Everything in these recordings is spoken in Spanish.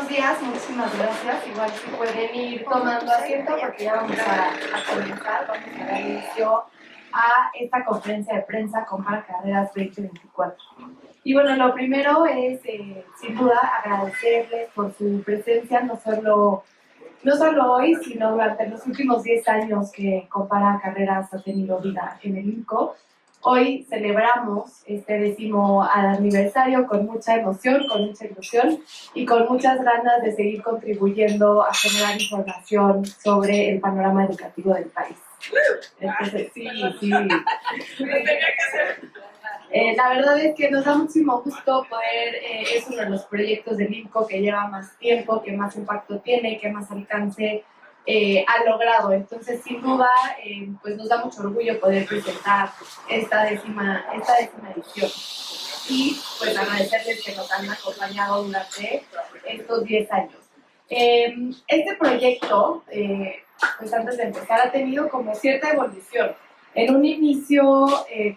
buenos días, muchísimas gracias. Igual si pueden ir tomando asiento porque ya vamos a comenzar, vamos a dar inicio a esta conferencia de prensa Compara Carreras 2024. Y bueno, lo primero es, sin duda, agradecerles por su presencia, no solo hoy, sino durante los últimos 10 años que Compara Carreras ha tenido vida en el INCO. Hoy celebramos este 10º aniversario con mucha emoción, con mucha ilusión y con muchas ganas de seguir contribuyendo a generar información sobre el panorama educativo del país. Entonces, sí. La verdad es que nos da muchísimo gusto poder, es uno de los proyectos del INCO que lleva más tiempo, que más impacto tiene, que más alcance ha logrado. Entonces, sin duda, pues nos da mucho orgullo poder presentar esta décima edición. Y pues agradecerles que nos han acompañado durante estos 10 años. Este proyecto, pues antes de empezar, ha tenido como cierta evolución. En un inicio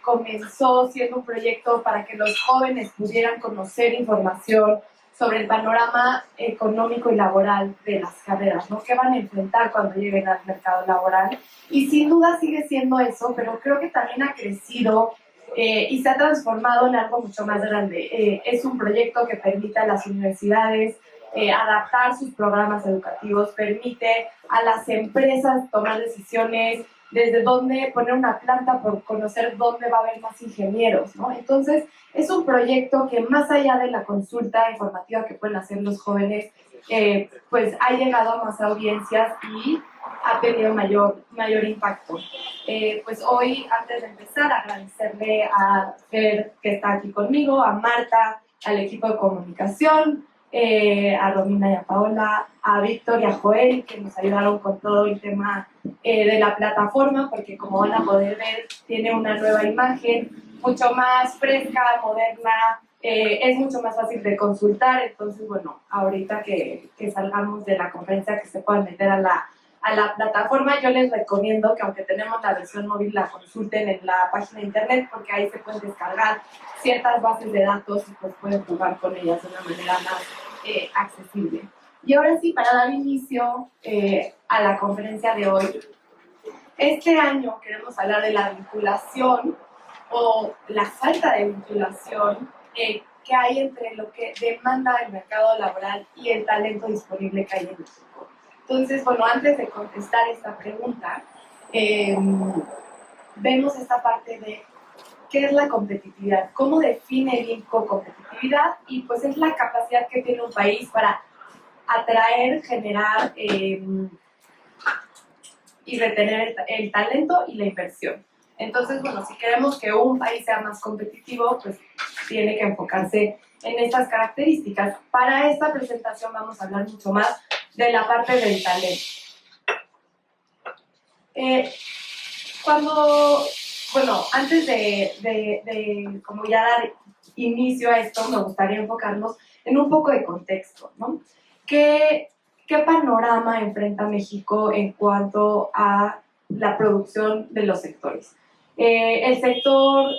comenzó siendo un proyecto para que los jóvenes pudieran conocer información sobre el panorama económico y laboral de las carreras, ¿no? ¿Qué van a enfrentar cuando lleguen al mercado laboral? Y sin duda sigue siendo eso, pero creo que también ha crecido y se ha transformado en algo mucho más grande. Es un proyecto que permite a las universidades adaptar sus programas educativos, permite a las empresas tomar decisiones desde dónde poner una planta por conocer dónde va a haber más ingenieros, ¿no? Entonces, es un proyecto que más allá de la consulta informativa que pueden hacer los jóvenes, pues ha llegado a más audiencias y ha tenido mayor impacto. Pues hoy, antes de empezar, agradecerle a Fer, que está aquí conmigo, a Marta, al equipo de comunicación, a Romina y a Paola, a Víctor y a Joel, que nos ayudaron con todo el tema de la plataforma, porque como van a poder ver, tiene una nueva imagen, mucho más fresca, moderna, es mucho más fácil de consultar. Entonces, bueno, ahorita que salgamos de la conferencia, que se puedan meter a la plataforma, yo les recomiendo que aunque tenemos la versión móvil, la consulten en la página de internet, porque ahí se pueden descargar ciertas bases de datos y pues pueden jugar con ellas de una manera más accesible. Y ahora sí, para dar inicio a la conferencia de hoy, este año queremos hablar de la vinculación o la falta de vinculación que hay entre lo que demanda el mercado laboral y el talento disponible que hay en México. Entonces, bueno, antes de contestar esta pregunta, vemos esta parte de qué es la competitividad, cómo define el INCO competitividad, y pues es la capacidad que tiene un país para atraer, generar y retener el talento y la inversión. Entonces, bueno, si queremos que un país sea más competitivo, pues tiene que enfocarse en estas características. Para esta presentación vamos a hablar mucho más de la parte del talento. Antes de como ya dar inicio a esto, me gustaría enfocarnos en un poco de contexto, ¿no? ¿Qué panorama enfrenta México en cuanto a la producción de los sectores? El sector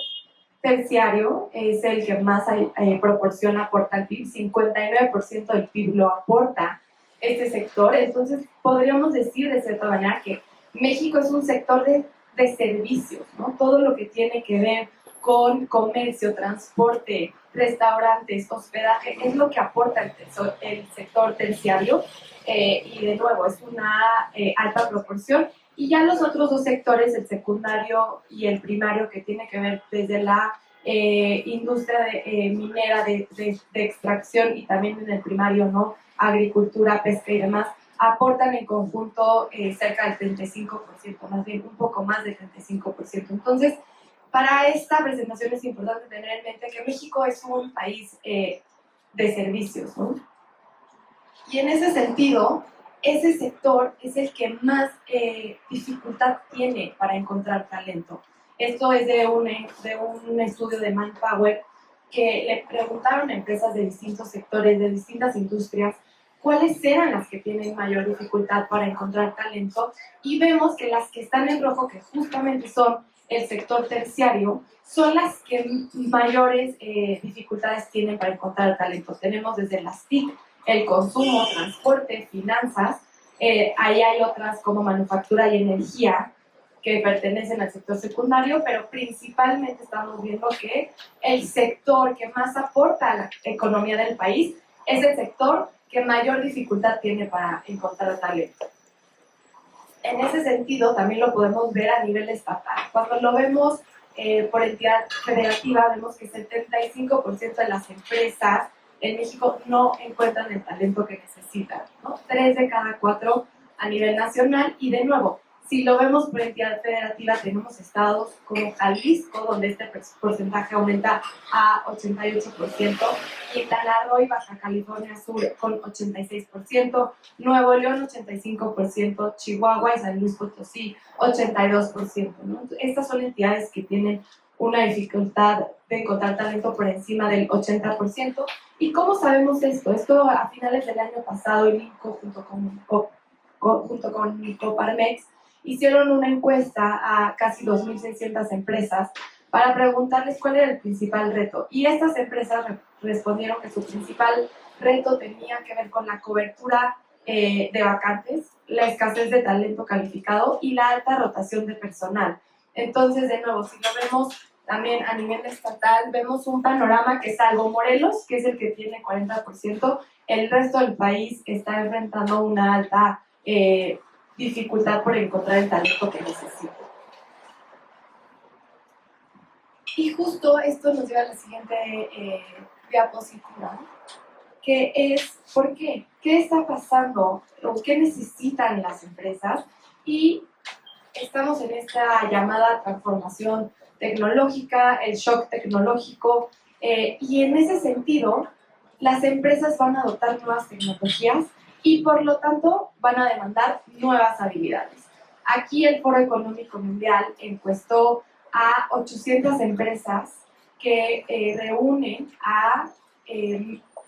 terciario es el que más aporta al PIB, 59% del PIB lo aporta este sector. Entonces podríamos decir de cierta manera que México es un sector de servicios, ¿no? Todo lo que tiene que ver con comercio, transporte, restaurantes, hospedaje, es lo que aporta el sector terciario, y de nuevo es una alta proporción. Y ya los otros dos sectores, el secundario y el primario, que tiene que ver desde la industria minera de extracción, y también en el primario, ¿no? Agricultura, pesca y demás, aportan en conjunto cerca del 35%, más bien un poco más del 35%. Entonces, para esta presentación es importante tener en mente que México es un país de servicios, ¿no? Y en ese sentido, ese sector es el que más dificultad tiene para encontrar talento. Esto es de un estudio de Manpower, que le preguntaron a empresas de distintos sectores, de distintas industrias, cuáles eran las que tienen mayor dificultad para encontrar talento, y vemos que las que están en rojo, que justamente son el sector terciario, son las que mayores dificultades tienen para encontrar talento. Tenemos desde las TIC, el consumo, transporte, finanzas. Ahí hay otras como manufactura y energía que pertenecen al sector secundario, pero principalmente estamos viendo que el sector que más aporta a la economía del país es el sector que mayor dificultad tiene para encontrar talento. En ese sentido, también lo podemos ver a nivel estatal. Cuando lo vemos por entidad federativa, vemos que 75% de las empresas en México no encuentran el talento que necesitan, ¿no? 3 de cada 4 a nivel nacional. Y de nuevo, si lo vemos por entidad federativa, tenemos estados como Jalisco, donde este porcentaje aumenta a 88%, Quintana Roo y Baja California Sur con 86%, Nuevo León 85%, Chihuahua y San Luis Potosí 82%, ¿no? Estas son entidades que tienen una dificultad de encontrar talento por encima del 80%. ¿Y cómo sabemos esto? Esto a finales del año pasado, el INCO junto con Coparmex hicieron una encuesta a casi 2.600 empresas para preguntarles cuál era el principal reto. Y estas empresas respondieron que su principal reto tenía que ver con la cobertura de vacantes, la escasez de talento calificado y la alta rotación de personal. Entonces, de nuevo, si lo vemos también a nivel estatal, vemos un panorama que salvo Morelos, que es el que tiene 40%, el resto del país está enfrentando una alta dificultad por encontrar el talento que necesita. Y justo esto nos lleva a la siguiente diapositiva, que es ¿por qué? ¿Qué está pasando? ¿O qué necesitan las empresas? Y estamos en esta llamada transformación tecnológica, el shock tecnológico, y en ese sentido, las empresas van a adoptar nuevas tecnologías y por lo tanto van a demandar nuevas habilidades. Aquí el Foro Económico Mundial encuestó a 800 empresas que reúnen a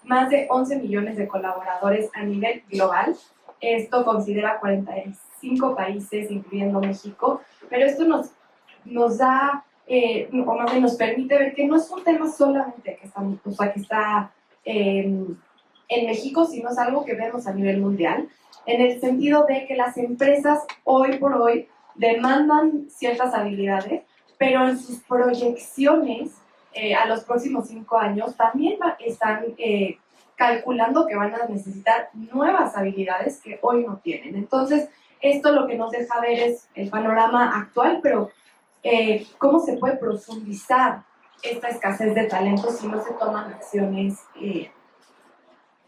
más de 11 millones de colaboradores a nivel global. Esto considera 45 países, incluyendo México, pero esto nos da, o más bien nos permite ver que no es un tema solamente que está en México, sino es algo que vemos a nivel mundial, en el sentido de que las empresas hoy por hoy demandan ciertas habilidades, pero en sus proyecciones a los próximos 5 años también están calculando que van a necesitar nuevas habilidades que hoy no tienen. Entonces, esto lo que nos deja ver es el panorama actual, pero cómo se puede profundizar esta escasez de talento si no se toman acciones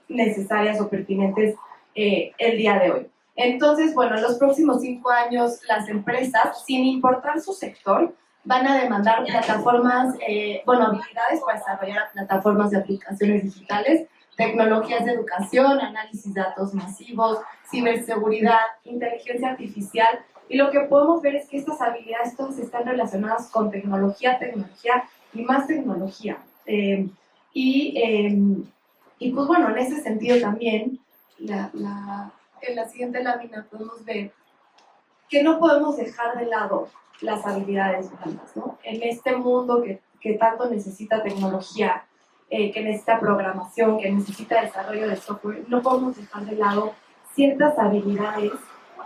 necesarias o pertinentes el día de hoy. Entonces, bueno, en los próximos 5 años las empresas, sin importar su sector, van a demandar plataformas, habilidades para desarrollar plataformas de aplicaciones digitales, tecnologías de educación, análisis de datos masivos, ciberseguridad, inteligencia artificial. Y lo que podemos ver es que estas habilidades todas están relacionadas con tecnología y más tecnología. Y pues bueno, en ese sentido también, en la siguiente lámina podemos ver que no podemos dejar de lado las habilidades blandas, ¿no? En este mundo que tanto necesita tecnología, que necesita programación, que necesita desarrollo de software, no podemos dejar de lado ciertas habilidades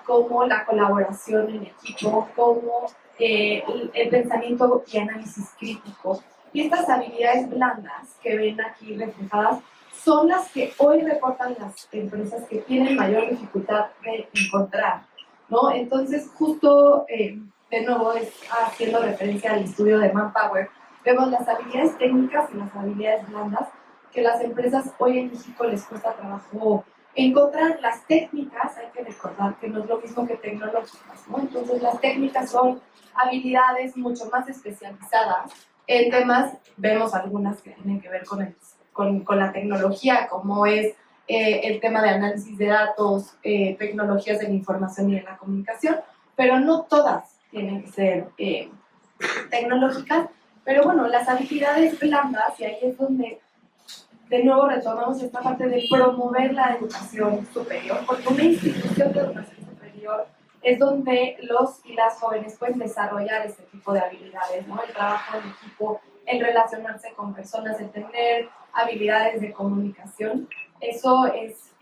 como la colaboración en equipo, como el pensamiento y análisis crítico. Y estas habilidades blandas que ven aquí reflejadas son las que hoy reportan las empresas que tienen mayor dificultad de encontrar, ¿no? Entonces, justo, de nuevo, haciendo referencia al estudio de Manpower, vemos las habilidades técnicas y las habilidades blandas que las empresas hoy en México les cuesta trabajo encontrar. Las técnicas, hay que recordar que no es lo mismo que tecnológicas, ¿no? Entonces, las técnicas son habilidades mucho más especializadas en temas, vemos algunas que tienen que ver con la tecnología, como es el tema de análisis de datos, tecnologías de la información y de la comunicación, pero no todas tienen que ser tecnológicas. Pero bueno, las habilidades blandas, y ahí es donde de nuevo retomamos esta parte de promover la educación superior, porque una institución de educación superior es donde los y las jóvenes pueden desarrollar este tipo de habilidades, ¿no? El trabajo en equipo, el relacionarse con personas, el tener habilidades de comunicación. eso es,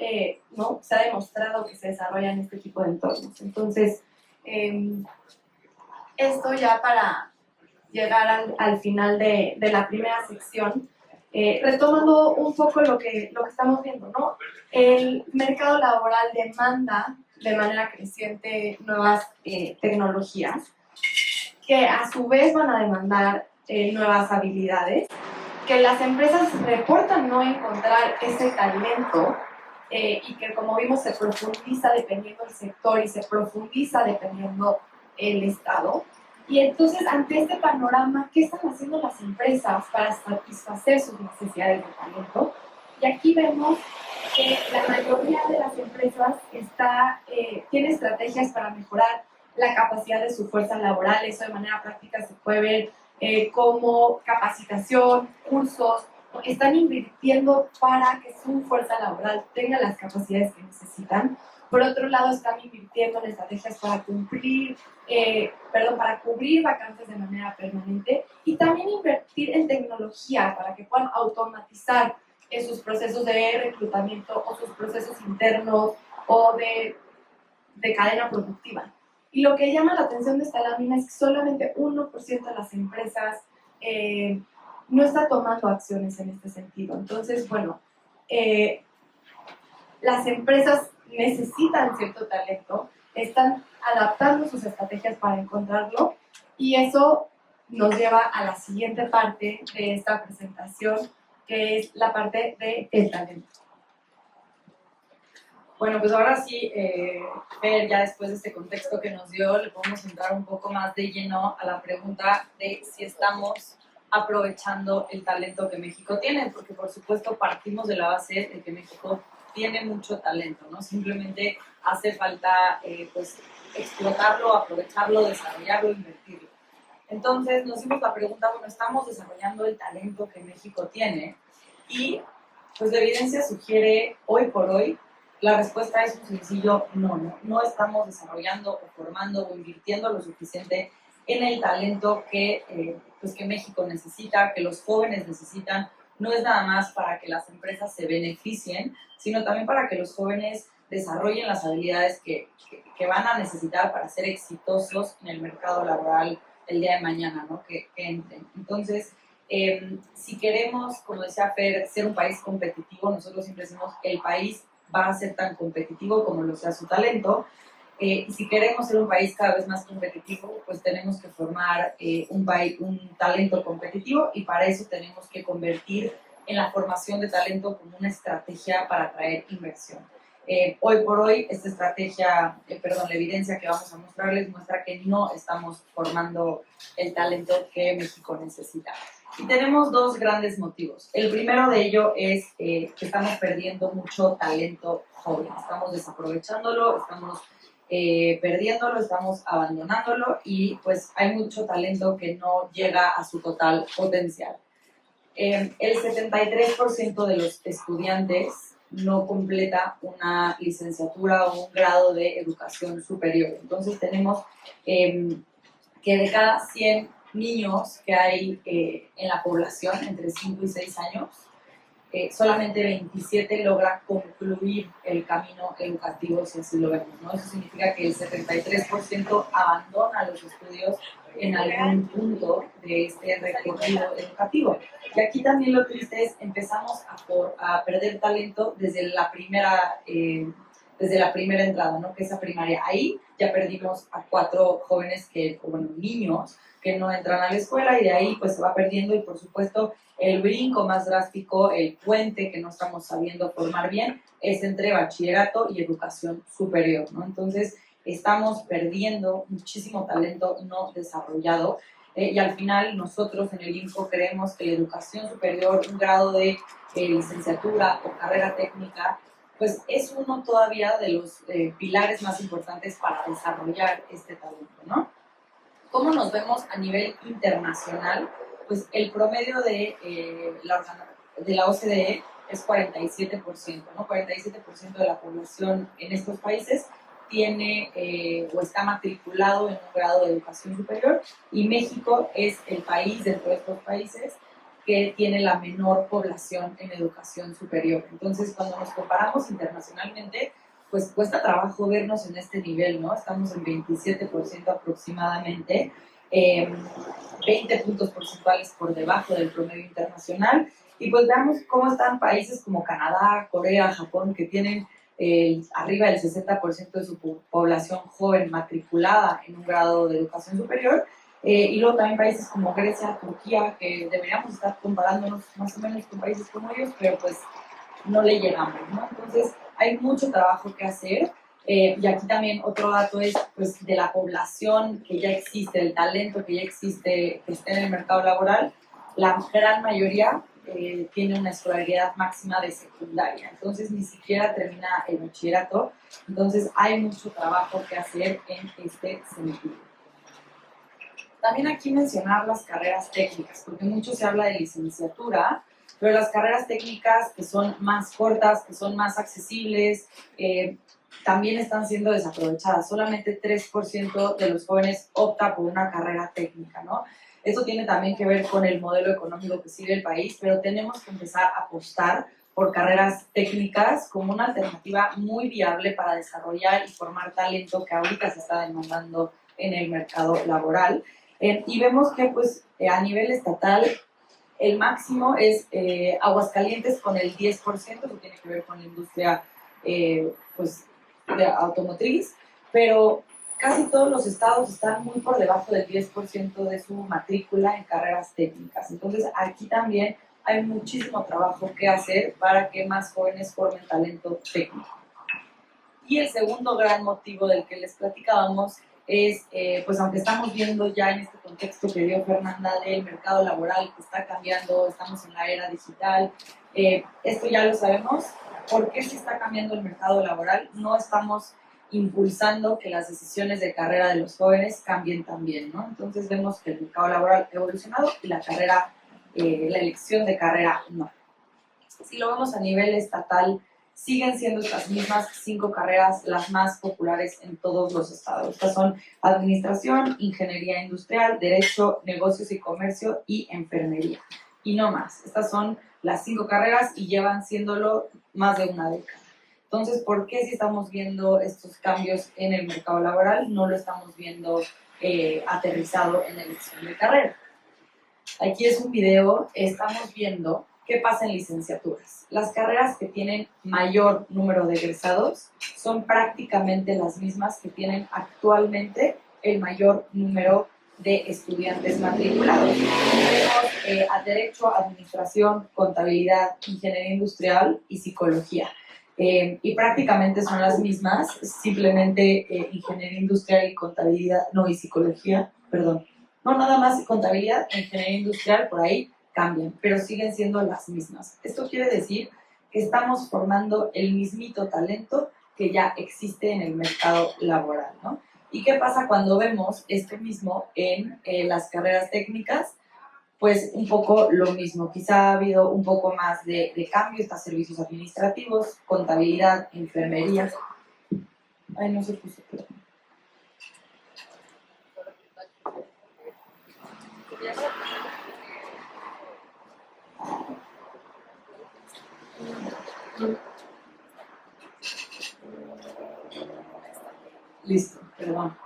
¿no? Se ha demostrado que se desarrolla en este tipo de entornos. Entonces, esto ya para llegar al final de la primera sección, retomando un poco lo que estamos viendo, ¿no? El mercado laboral demanda de manera creciente nuevas tecnologías que a su vez van a demandar nuevas habilidades, que las empresas reportan no encontrar ese talento y que, como vimos, se profundiza dependiendo del sector y se profundiza dependiendo el estado. Y entonces, ante este panorama, ¿qué están haciendo las empresas para satisfacer sus necesidades de talento? Y aquí vemos que la mayoría de las empresas tiene estrategias para mejorar la capacidad de su fuerza laboral. Eso de manera práctica se puede ver como capacitación, cursos. Están invirtiendo para que su fuerza laboral tenga las capacidades que necesitan. Por otro lado, están invirtiendo en estrategias para para cubrir vacantes de manera permanente y también invertir en tecnología para que puedan automatizar sus procesos de reclutamiento o sus procesos internos o de cadena productiva. Y lo que llama la atención de esta lámina es que solamente 1% de las empresas no está tomando acciones en este sentido. Entonces, bueno, las empresas necesitan cierto talento, están adaptando sus estrategias para encontrarlo y eso nos lleva a la siguiente parte de esta presentación, que es la parte del talento. Bueno, pues ahora sí, Fer, ya después de este contexto que nos dio, le podemos entrar un poco más de lleno a la pregunta de si estamos aprovechando el talento que México tiene, porque por supuesto partimos de la base de que México tiene mucho talento, ¿no? Simplemente hace falta pues explotarlo, aprovecharlo, desarrollarlo, invertirlo. Entonces nos hicimos la pregunta, bueno, estamos desarrollando el talento que México tiene y pues la evidencia sugiere hoy por hoy, la respuesta es un sencillo no estamos desarrollando o formando o invirtiendo lo suficiente en el talento pues que México necesita, que los jóvenes necesitan. No es nada más para que las empresas se beneficien, sino también para que los jóvenes desarrollen las habilidades que van a necesitar para ser exitosos en el mercado laboral el día de mañana, ¿no? Que entren. Entonces, si queremos, como decía Fer, ser un país competitivo, nosotros siempre decimos que el país va a ser tan competitivo como lo sea su talento. Y si queremos ser un país cada vez más competitivo, pues tenemos que formar un talento competitivo y para eso tenemos que convertir en la formación de talento como una estrategia para atraer inversión. Hoy por hoy, esta estrategia, la evidencia que vamos a mostrarles muestra que no estamos formando el talento que México necesita. Y tenemos dos grandes motivos. El primero de ello es que estamos perdiendo mucho talento joven. Estamos desaprovechándolo, estamos perdiéndolo, estamos abandonándolo y pues hay mucho talento que no llega a su total potencial. El 73% de los estudiantes no completa una licenciatura o un grado de educación superior. Entonces tenemos que de cada 100 niños que hay en la población entre 5 y 6 años, solamente 27 logran concluir el camino educativo, si así lo vemos, ¿no? Eso significa que el 73% abandona los estudios en algún punto de este recorrido educativo. Y aquí también lo triste es empezamos a perder talento desde la primera entrada, ¿no? Que es la primaria. Ahí ya perdimos a 4 jóvenes niños que no entran a la escuela y de ahí pues se va perdiendo y por supuesto el brinco más drástico, el puente que no estamos sabiendo formar bien es entre bachillerato y educación superior, ¿no? Entonces estamos perdiendo muchísimo talento no desarrollado y al final nosotros en el INCO creemos que la educación superior, un grado de licenciatura o carrera técnica, pues es uno todavía de los pilares más importantes para desarrollar este talento, ¿no? ¿Cómo nos vemos a nivel internacional? Pues el promedio de la OCDE es 47%, ¿no? 47% de la población en estos países tiene o está matriculado en un grado de educación superior y México es el país dentro de estos países que tiene la menor población en educación superior. Entonces, cuando nos comparamos internacionalmente, pues cuesta trabajo vernos en este nivel, ¿no? Estamos en 27% aproximadamente, 20 puntos porcentuales por debajo del promedio internacional. Y pues veamos cómo están países como Canadá, Corea, Japón, que tienen arriba del 60% de su población joven matriculada en un grado de educación superior. Y luego también países como Grecia, Turquía, que deberíamos estar comparándonos más o menos con países como ellos, pero pues no le llegamos, ¿no? Entonces, hay mucho trabajo que hacer. Y aquí también otro dato es pues, de la población que ya existe, del talento que ya existe, que está en el mercado laboral, la gran mayoría tiene una escolaridad máxima de secundaria, entonces ni siquiera termina el bachillerato, entonces hay mucho trabajo que hacer en este sentido. También aquí mencionar las carreras técnicas, porque mucho se habla de licenciatura, pero las carreras técnicas que son más cortas, que son más accesibles, también están siendo desaprovechadas. Solamente 3% de los jóvenes opta por una carrera técnica, ¿no? Esto tiene también que ver con el modelo económico que sigue el país, pero tenemos que empezar a apostar por carreras técnicas como una alternativa muy viable para desarrollar y formar talento que ahorita se está demandando en el mercado laboral. Y vemos que pues, a nivel estatal el máximo es Aguascalientes con el 10%, que tiene que ver con la industria pues, de automotriz, pero casi todos los estados están muy por debajo del 10% de su matrícula en carreras técnicas. Entonces aquí también hay muchísimo trabajo que hacer para que más jóvenes formen talento técnico. Y el segundo gran motivo del que les platicábamos es, pues aunque estamos viendo ya en este contexto que dio Fernanda del mercado laboral que está cambiando, estamos en la era digital, esto ya lo sabemos. ¿Por qué se está cambiando el mercado laboral? No estamos impulsando que las decisiones de carrera de los jóvenes cambien también, ¿no? Entonces vemos que el mercado laboral ha evolucionado y la carrera, la elección de carrera no. Si lo vemos a nivel estatal, siguen siendo estas mismas 5 carreras las más populares en todos los estados. Estas son administración, ingeniería industrial, derecho, negocios y comercio y enfermería. Y no más. Estas son las 5 carreras y llevan siéndolo más de una década. Entonces, ¿por qué si estamos viendo estos cambios en el mercado laboral no lo estamos viendo aterrizado en la elección de carrera? Aquí es un video, estamos viendo qué pasa en licenciaturas. Las carreras que tienen mayor número de egresados son prácticamente las mismas que tienen actualmente el mayor número de estudiantes matriculados. Tenemos a Derecho, Administración, Contabilidad, Ingeniería Industrial y Psicología. Y prácticamente son las mismas, simplemente Ingeniería Industrial y Contabilidad, no, y Psicología, perdón. No, nada más contabilidad e ingeniería industrial por ahí cambian, pero siguen siendo las mismas. Esto quiere decir que estamos formando el mismito talento que ya existe en el mercado laboral, ¿no? ¿Y qué pasa cuando vemos esto mismo en las carreras técnicas? Pues un poco lo mismo. Quizá ha habido un poco más de cambio, está servicios administrativos, contabilidad, enfermería. Ay, no se puso, perdón. Listo, perdón.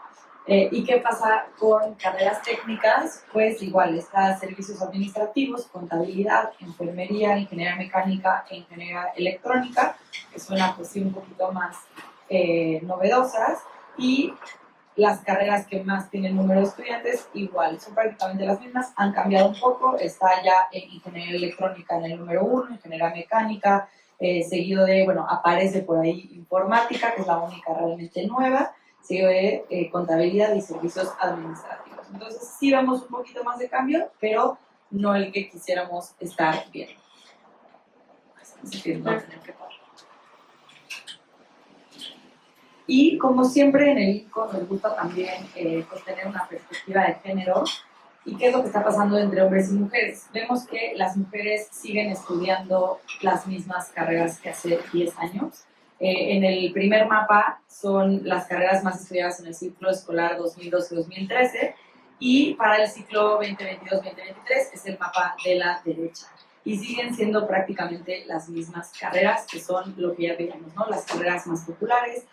¿Y qué pasa con carreras técnicas? Pues igual, está servicios administrativos, contabilidad, enfermería, ingeniería mecánica e ingeniería electrónica, que suena pues sí un poquito más novedosas, y las carreras que más tienen número de estudiantes, igual, son prácticamente las mismas, han cambiado un poco, está ya en ingeniería electrónica en el número 1, ingeniería mecánica, seguido de, bueno, aparece por ahí informática, que es la única realmente nueva, seguido de contabilidad y servicios administrativos. Entonces sí vemos un poquito más de cambio, pero no el que quisiéramos estar viendo. Así que no tenemos que parar. Y como siempre en el INCO nos gusta también pues tener una perspectiva de género y qué es lo que está pasando entre hombres y mujeres. Vemos que las mujeres siguen estudiando las mismas carreras que hace 10 años. En el primer mapa son las carreras más estudiadas en el ciclo escolar 2012-2013 y para el ciclo 2022-2023 es el mapa de la derecha. Y siguen siendo prácticamente las mismas carreras, que son lo que ya veíamos, ¿no? Las carreras más populares,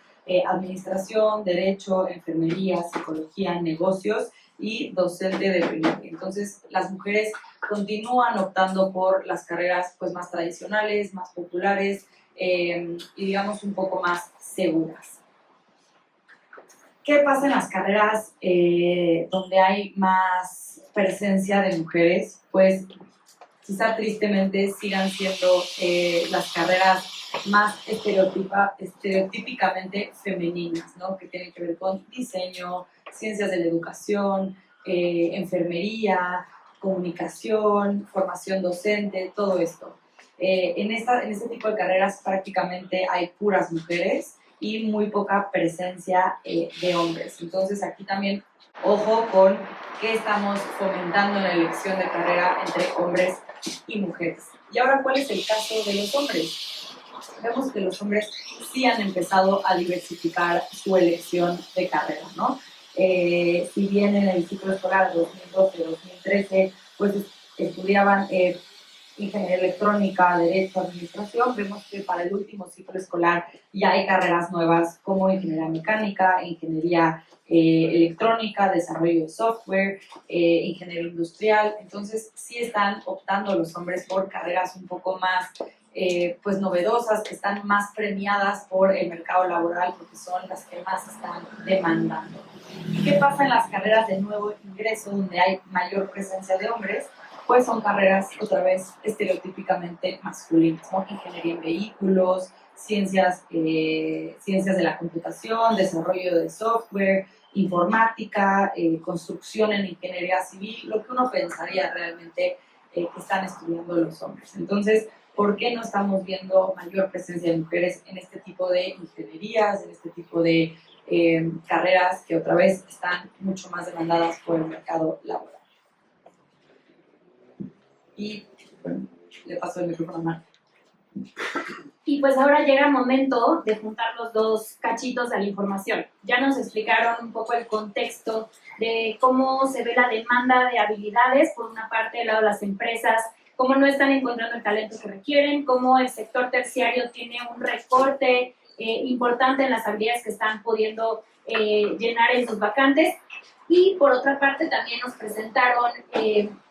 administración, derecho, enfermería, psicología, negocios y docente de primaria. Entonces, las mujeres continúan optando por las carreras pues, más tradicionales, más populares y digamos un poco más seguras. ¿Qué pasa en las carreras donde hay más presencia de mujeres? Pues quizá tristemente sigan siendo las carreras más estereotípicamente femeninas, ¿no? Que tienen que ver con diseño, ciencias de la educación, enfermería, comunicación, formación docente, todo esto. En este tipo de carreras prácticamente hay puras mujeres y muy poca presencia de hombres. Entonces aquí también, ojo con qué estamos fomentando en la elección de carrera entre hombres y mujeres. Y ahora, ¿cuál es el caso de los hombres? Vemos que los hombres sí han empezado a diversificar su elección de carrera, ¿no? Si bien en el ciclo escolar 2012-2013, pues estudiaban ingeniería electrónica, derecho, administración, vemos que para el último ciclo escolar ya hay carreras nuevas como ingeniería mecánica, ingeniería electrónica, desarrollo de software, ingeniería industrial. Entonces sí están optando los hombres por carreras un poco más pues novedosas, que están más premiadas por el mercado laboral porque son las que más están demandando. ¿Y qué pasa en las carreras de nuevo ingreso donde hay mayor presencia de hombres? Pues son carreras otra vez estereotípicamente masculinas, ¿no? Ingeniería en vehículos, ciencias de la computación, desarrollo de software, informática, construcción en ingeniería civil, lo que uno pensaría realmente que están estudiando los hombres. Entonces, ¿por qué no estamos viendo mayor presencia de mujeres en este tipo de ingenierías, en este tipo de carreras que otra vez están mucho más demandadas por el mercado laboral? Y bueno, le paso el micrófono a Marta. Y pues ahora llega el momento de juntar los dos cachitos de la información. Ya nos explicaron un poco el contexto de cómo se ve la demanda de habilidades, por una parte del lado de las empresas, cómo no están encontrando el talento que requieren, cómo el sector terciario tiene un recorte importante en las habilidades que están pudiendo llenar en sus vacantes. Y por otra parte también nos presentaron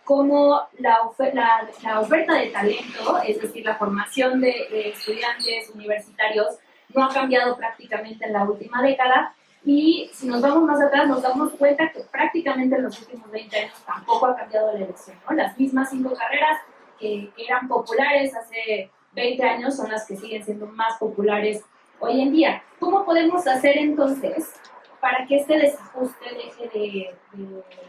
cómo la oferta de talento, es decir, la formación de estudiantes universitarios, no ha cambiado prácticamente en la última década. Y si nos vamos más atrás, nos damos cuenta que prácticamente en los últimos 20 años tampoco ha cambiado la elección, ¿no? Las mismas 5 carreras que eran populares hace 20 años son las que siguen siendo más populares hoy en día. ¿Cómo podemos hacer entonces para que este desajuste deje de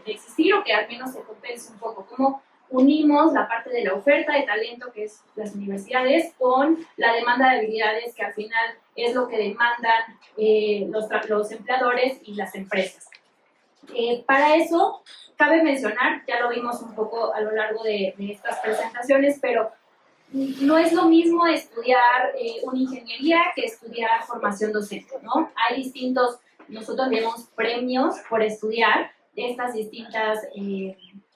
existir o que al menos se compense un poco? ¿Cómo unimos la parte de la oferta de talento, que es las universidades, con la demanda de habilidades, que al final es lo que demandan los empleadores y las empresas? Para eso, cabe mencionar, ya lo vimos un poco a lo largo de estas presentaciones, pero no es lo mismo estudiar una ingeniería que estudiar formación docente, ¿no? Hay distintos, nosotros vemos premios por estudiar estas distintas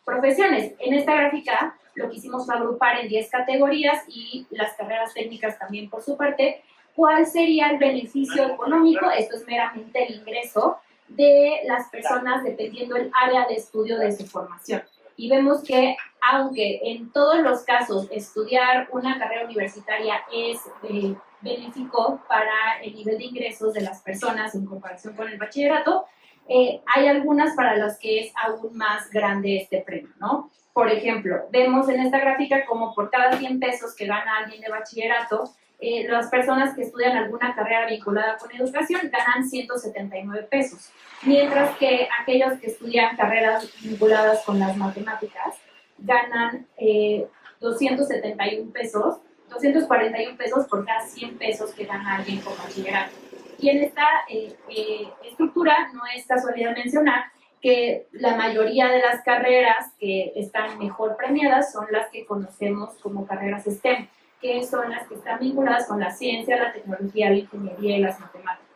profesiones. En esta gráfica lo que hicimos fue agrupar en 10 categorías y las carreras técnicas también por su parte. ¿Cuál sería el beneficio económico? Esto es meramente el ingreso de las personas dependiendo del área de estudio de su formación. Y vemos que, aunque en todos los casos estudiar una carrera universitaria es benéfico para el nivel de ingresos de las personas en comparación con el bachillerato, hay algunas para las que es aún más grande este premio, ¿no? Por ejemplo, vemos en esta gráfica como por cada 100 pesos que gana alguien de bachillerato, las personas que estudian alguna carrera vinculada con educación ganan 179 pesos, mientras que aquellos que estudian carreras vinculadas con las matemáticas ganan 271 pesos, 241 pesos por cada 100 pesos que gana alguien con bachillerato. Y en esta estructura no es casualidad mencionar que la mayoría de las carreras que están mejor premiadas son las que conocemos como carreras STEM, que son las que están vinculadas con la ciencia, la tecnología, la ingeniería y las matemáticas.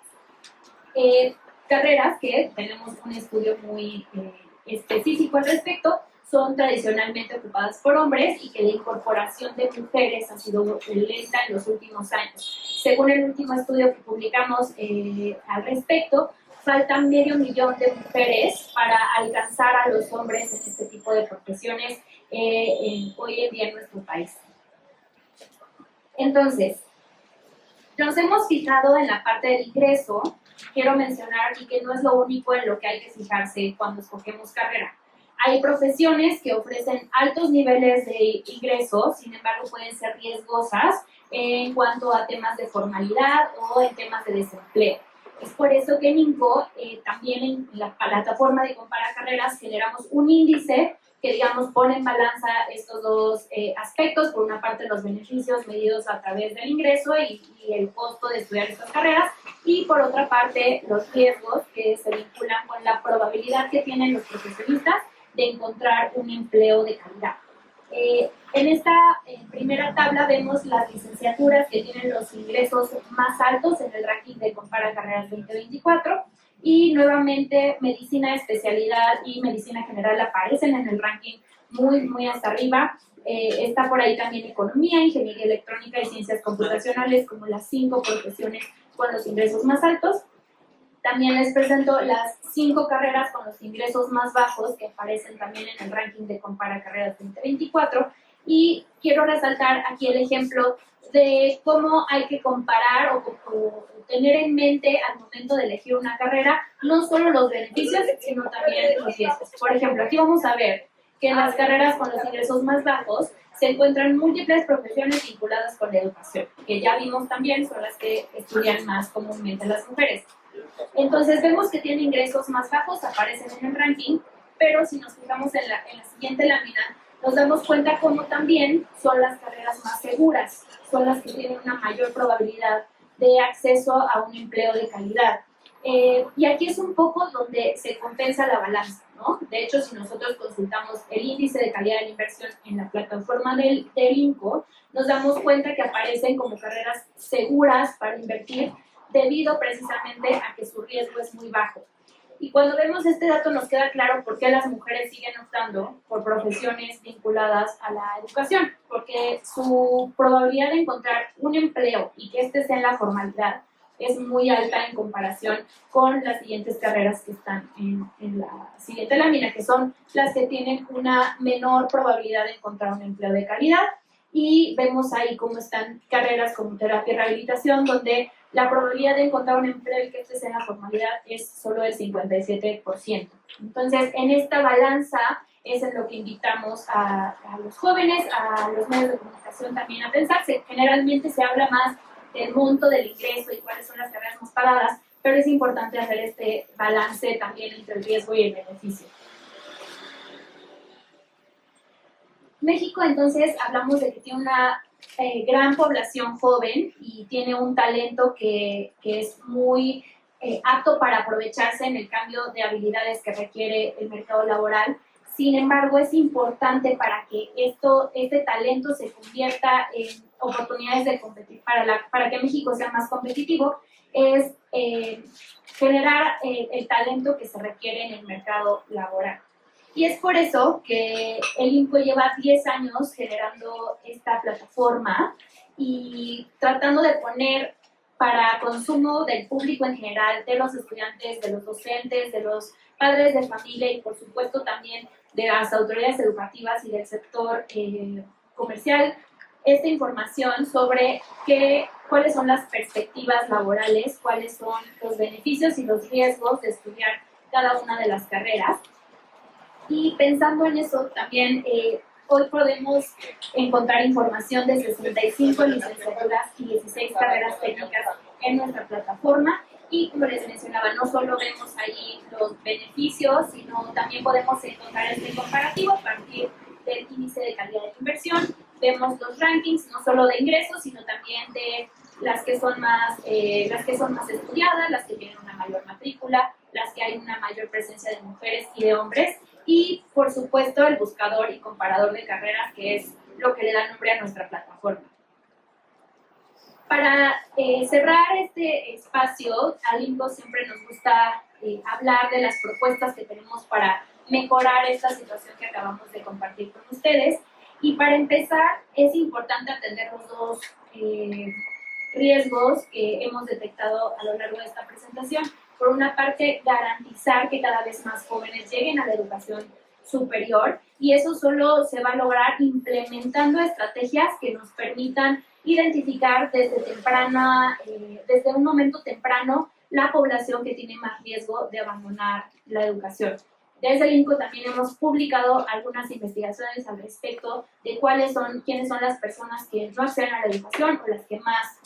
Carreras que tenemos un estudio muy específico al respecto son tradicionalmente ocupadas por hombres y que la incorporación de mujeres ha sido lenta en los últimos años. Según el último estudio que publicamos al respecto, faltan 500,000 de mujeres para alcanzar a los hombres en este tipo de profesiones hoy en día en nuestro país. Entonces, nos hemos fijado en la parte del ingreso. Quiero mencionar aquí que no es lo único en lo que hay que fijarse cuando escogemos carrera. Hay profesiones que ofrecen altos niveles de ingresos, sin embargo pueden ser riesgosas en cuanto a temas de formalidad o en temas de desempleo. Es por eso que en INCO, también en la plataforma de Compara Carreras, generamos un índice que, digamos, pone en balanza estos dos aspectos. Por una parte, los beneficios medidos a través del ingreso y el costo de estudiar estas carreras, y por otra parte, los riesgos que se vinculan con la probabilidad que tienen los profesionistas de encontrar un empleo de calidad. En esta primera tabla vemos las licenciaturas que tienen los ingresos más altos en el ranking de Compara Carreras 2024, y nuevamente medicina de especialidad y medicina general aparecen en el ranking muy hasta arriba. Está por ahí también economía, ingeniería electrónica y ciencias computacionales como las 5 profesiones con los ingresos más altos. También les presento las 5 carreras con los ingresos más bajos que aparecen también en el ranking de Compara Carreras 2024, y quiero resaltar aquí el ejemplo de cómo hay que comparar o tener en mente al momento de elegir una carrera no solo los beneficios, sino también los riesgos. Por ejemplo, aquí vamos a ver que en las carreras con los ingresos más bajos se encuentran múltiples profesiones vinculadas con la educación, que ya vimos también son las que estudian más comúnmente las mujeres. Entonces vemos que tiene ingresos más bajos, aparecen en el ranking, pero si nos fijamos en la siguiente lámina, nos damos cuenta cómo también son las carreras más seguras, son las que tienen una mayor probabilidad de acceso a un empleo de calidad. Y aquí es un poco donde se compensa la balanza, ¿no? De hecho, si nosotros consultamos el índice de calidad de la inversión en la plataforma del INCO, nos damos cuenta que aparecen como carreras seguras para invertir debido precisamente a que su riesgo es muy bajo. Y cuando vemos este dato nos queda claro por qué las mujeres siguen optando por profesiones vinculadas a la educación, porque su probabilidad de encontrar un empleo y que este sea en la formalidad es muy alta en comparación con las siguientes carreras que están en la siguiente lámina, que son las que tienen una menor probabilidad de encontrar un empleo de calidad. Y vemos ahí cómo están carreras como terapia y rehabilitación, donde la probabilidad de encontrar un empleo y que esté en la formalidad es solo del 57%. Entonces, en esta balanza es en lo que invitamos a los jóvenes, a los medios de comunicación también a pensar. Generalmente se habla más del monto del ingreso y cuáles son las carreras más pagadas, pero es importante hacer este balance también entre el riesgo y el beneficio. México, entonces, hablamos de que tiene una gran población joven y tiene un talento que es muy apto para aprovecharse en el cambio de habilidades que requiere el mercado laboral. Sin embargo, es importante para que este talento se convierta en oportunidades de competir, para que México sea más competitivo, es generar el talento que se requiere en el mercado laboral. Y es por eso que el INCO lleva 10 años generando esta plataforma y tratando de poner para consumo del público en general, de los estudiantes, de los docentes, de los padres de familia y por supuesto también de las autoridades educativas y del sector comercial, esta información sobre cuáles son las perspectivas laborales, cuáles son los beneficios y los riesgos de estudiar cada una de las carreras. Y pensando en eso también, hoy podemos encontrar información de 65 licenciaturas y 16 carreras técnicas en nuestra plataforma. Y como les mencionaba, no solo vemos ahí los beneficios, sino también podemos encontrar este comparativo a partir del índice de calidad de inversión. Vemos los rankings, no solo de ingresos, sino también de las que son más estudiadas, las que tienen una mayor matrícula, las que hay una mayor presencia de mujeres y de hombres. Y, por supuesto, el buscador y comparador de carreras, que es lo que le da nombre a nuestra plataforma. Para cerrar este espacio, al INCO siempre nos gusta hablar de las propuestas que tenemos para mejorar esta situación que acabamos de compartir con ustedes. Y para empezar, es importante atender los dos riesgos que hemos detectado a lo largo de esta presentación. Por una parte, garantizar que cada vez más jóvenes lleguen a la educación superior, y eso solo se va a lograr implementando estrategias que nos permitan identificar desde un momento temprano la población que tiene más riesgo de abandonar la educación. Desde el INCO también hemos publicado algunas investigaciones al respecto de quiénes son las personas que no acceden a la educación o las que más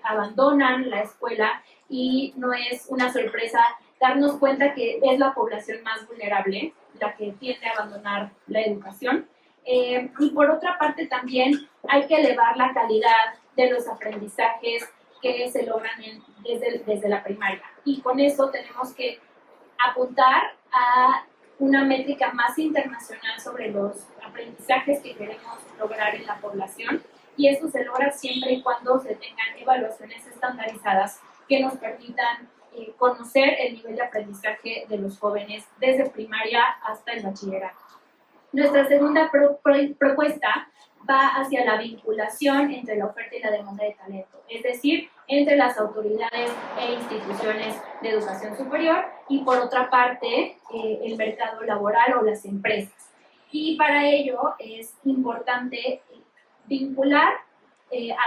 abandonan la escuela, y no es una sorpresa darnos cuenta que es la población más vulnerable la que tiende a abandonar la educación. Y por otra parte también hay que elevar la calidad de los aprendizajes que se logran desde la primaria, y con eso tenemos que apuntar a una métrica más internacional sobre los aprendizajes que queremos lograr en la población, y eso se logra siempre y cuando se tengan evaluaciones estandarizadas que nos permitan conocer el nivel de aprendizaje de los jóvenes desde primaria hasta el bachillerato. Nuestra segunda propuesta va hacia la vinculación entre la oferta y la demanda de talento, es decir, entre las autoridades e instituciones de educación superior y, por otra parte, el mercado laboral o las empresas. Y para ello es importante vincular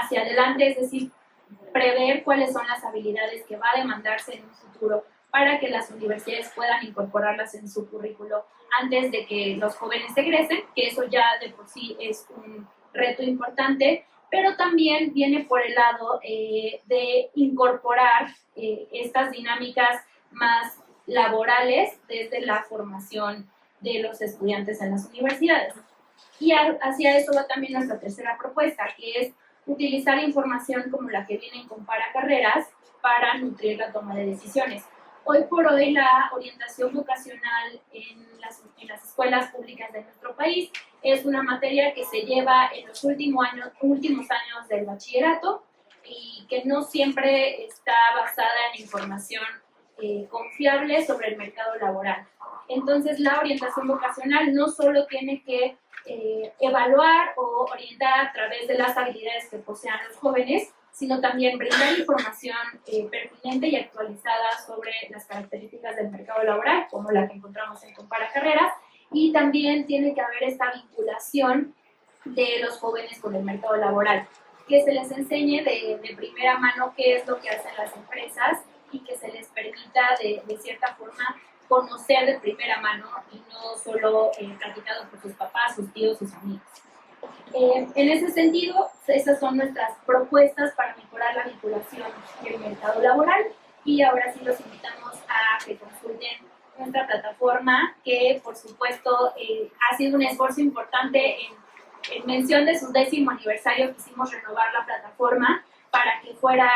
hacia adelante, es decir, prever cuáles son las habilidades que va a demandarse en un futuro para que las universidades puedan incorporarlas en su currículo antes de que los jóvenes egresen, que eso ya de por sí es un reto importante, pero también viene por el lado de incorporar estas dinámicas más laborales desde la formación de los estudiantes en las universidades. Y hacia eso va también nuestra tercera propuesta, que es utilizar información como la que viene en Compara Carreras para nutrir la toma de decisiones. Hoy por hoy la orientación vocacional en las escuelas públicas de nuestro país es una materia que se lleva en los últimos años del bachillerato y que no siempre está basada en información confiable sobre el mercado laboral. Entonces la orientación vocacional no solo tiene que evaluar o orientar a través de las habilidades que posean los jóvenes, sino también brindar información pertinente y actualizada sobre las características del mercado laboral, como la que encontramos en Compara Carreras, y también tiene que haber esta vinculación de los jóvenes con el mercado laboral, que se les enseñe de primera mano qué es lo que hacen las empresas y que se les permita de cierta forma conocer de primera mano y no solo platicado por sus papás, sus tíos, sus amigos. En ese sentido, esas son nuestras propuestas para mejorar la vinculación del mercado laboral, y ahora sí los invitamos a que consulten nuestra plataforma, que por supuesto ha sido un esfuerzo importante en mención de su 10º aniversario. Quisimos renovar la plataforma para que fuera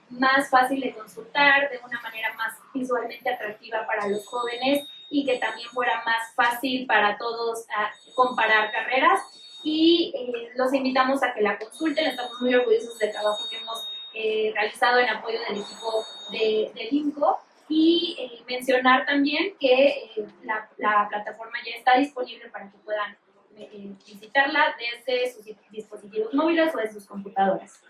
más fácil de consultar, de una manera más visualmente atractiva para los jóvenes, y que también fuera más fácil para todos a comparar carreras. Y los invitamos a que la consulten. Estamos muy orgullosos del trabajo que hemos realizado en apoyo del equipo del INCO, y mencionar también que la plataforma ya está disponible para que puedan visitarla desde sus dispositivos móviles o de sus computadoras.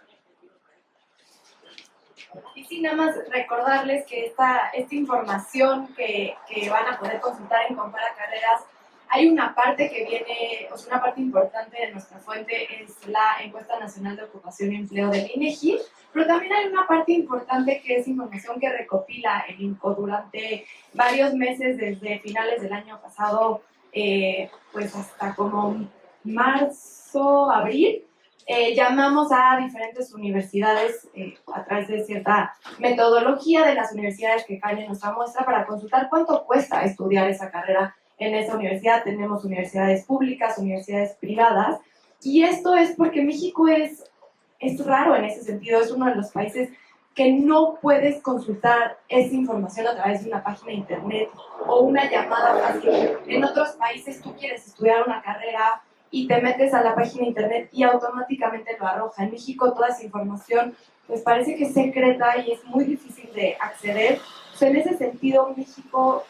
Y sí, nada más recordarles que esta información que van a poder consultar en Compara Carreras, hay una parte que viene, o sea, una parte importante de nuestra fuente es la Encuesta Nacional de Ocupación y Empleo del INEGI, pero también hay una parte importante que es información que recopila el INCO durante varios meses, desde finales del año pasado, pues hasta como marzo, abril. Llamamos a diferentes universidades a través de cierta metodología de las universidades que caen en nuestra muestra para consultar cuánto cuesta estudiar esa carrera en esa universidad. Tenemos universidades públicas, universidades privadas, y esto es porque México es raro en ese sentido. Es uno de los países que no puedes consultar esa información a través de una página de internet o una llamada fácil. En otros países tú quieres estudiar una carrera y te metes a la página de internet y automáticamente lo arroja. En México toda esa información pues parece que es secreta y es muy difícil de acceder. O sea, en ese sentido, México,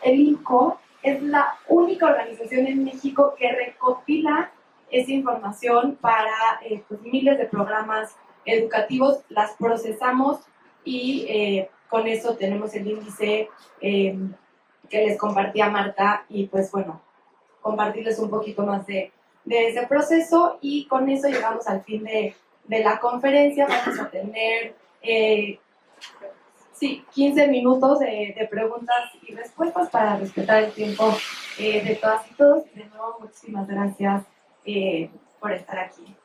el INCO es la única organización en México que recopila esa información para pues, miles de programas educativos, las procesamos y con eso tenemos el índice que les compartía Marta y pues bueno, compartirles un poquito más de ese proceso y con eso llegamos al fin de la conferencia. Vamos a tener 15 minutos de preguntas y respuestas para respetar el tiempo de todas y todos. De nuevo, muchísimas gracias por estar aquí.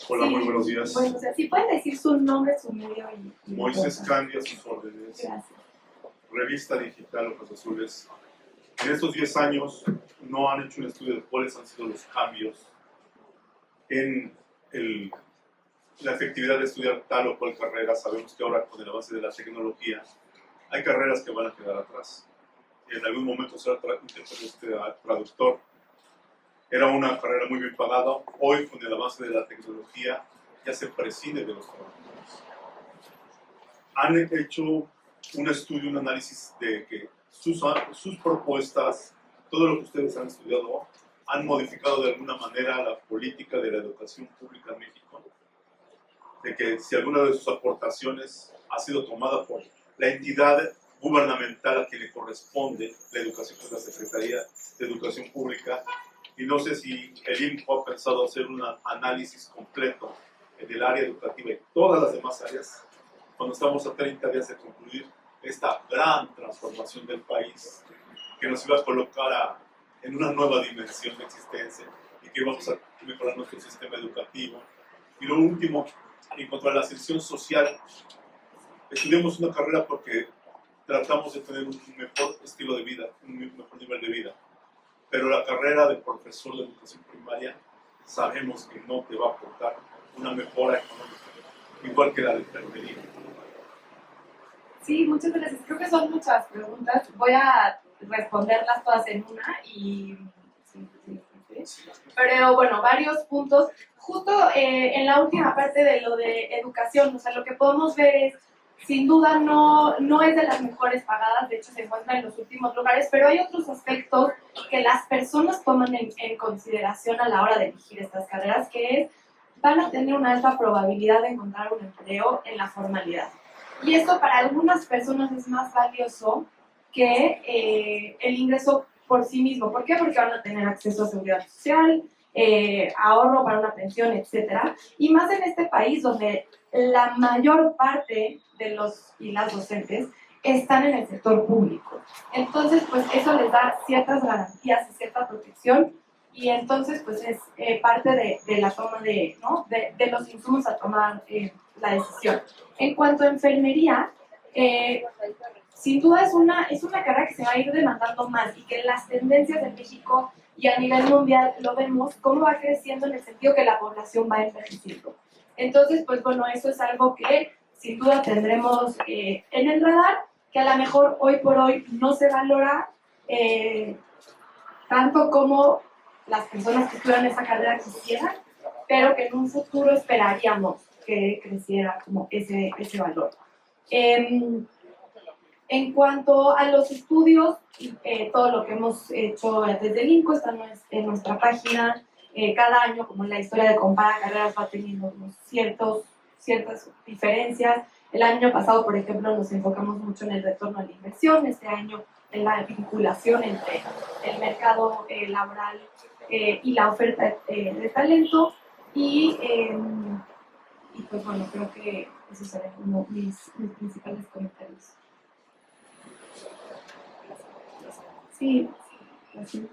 Hola, muy buenos días. Bueno, o sea, si pueden decir su nombre, su medio y Moisés Candia, sus órdenes. Gracias. Revista digital Ojos Azules. En estos 10 años no han hecho un estudio de cuáles han sido los cambios en la efectividad de estudiar tal o cual carrera. Sabemos que ahora con el avance de la tecnología hay carreras que van a quedar atrás. En algún momento ser traductor era una carrera muy bien pagada. Hoy, con el avance de la tecnología, ya se prescinde de los traductores. Han hecho un estudio, un análisis de que sus propuestas, todo lo que ustedes han estudiado, han modificado de alguna manera la política de la educación pública en México. De que si alguna de sus aportaciones ha sido tomada por la entidad gubernamental a quien le corresponde la educación, que es la Secretaría de Educación Pública. Y no sé si el INCO ha pensado hacer un análisis completo del área educativa y todas las demás áreas, cuando estamos a 30 días de concluir esta gran transformación del país, que nos iba a colocar en una nueva dimensión de existencia y que íbamos a mejorar nuestro sistema educativo. Y lo último, en cuanto a la ascensión social, estudiamos una carrera porque tratamos de tener un mejor estilo de vida, un mejor nivel de vida. Pero la carrera de profesor de educación primaria sabemos que no te va a aportar una mejora económica, igual que la de enfermería. Sí, muchas gracias. Creo que son muchas preguntas. Voy a responderlas todas en una y... Pero bueno, varios puntos. Justo en la última parte de lo de educación, o sea, lo que podemos ver es, sin duda no es de las mejores pagadas, de hecho se encuentra en los últimos lugares, pero hay otros aspectos que las personas toman en consideración a la hora de elegir estas carreras, que es, van a tener una alta probabilidad de encontrar un empleo en la formalidad. Y esto para algunas personas es más valioso que el ingreso por sí mismo. ¿Por qué? Porque van a tener acceso a seguridad social, ahorro para una pensión, etc. Y más en este país donde la mayor parte de los y las docentes están en el sector público. Entonces, pues eso les da ciertas garantías y cierta protección y entonces, pues es parte de la toma de los insumos a tomar la decisión. En cuanto a enfermería, sin duda es una carrera que se va a ir demandando más y que las tendencias de México y a nivel mundial lo vemos cómo va creciendo en el sentido que la población va envejeciendo. Entonces, pues bueno, eso es algo que sin duda tendremos en el radar, que a lo mejor hoy por hoy no se valora tanto como las personas que estudian esa carrera quisieran, pero que en un futuro esperaríamos que creciera como ese valor. En cuanto a los estudios, todo lo que hemos hecho desde el INCO está en nuestra página. Cada año, como en la historia de Compara Carreras, va teniendo ciertas diferencias. El año pasado, por ejemplo, nos enfocamos mucho en el retorno a la inversión. Este año, en la vinculación entre el mercado laboral y la oferta de talento. Y pues bueno, creo que esos serían como mis principales comentarios. Sí, así.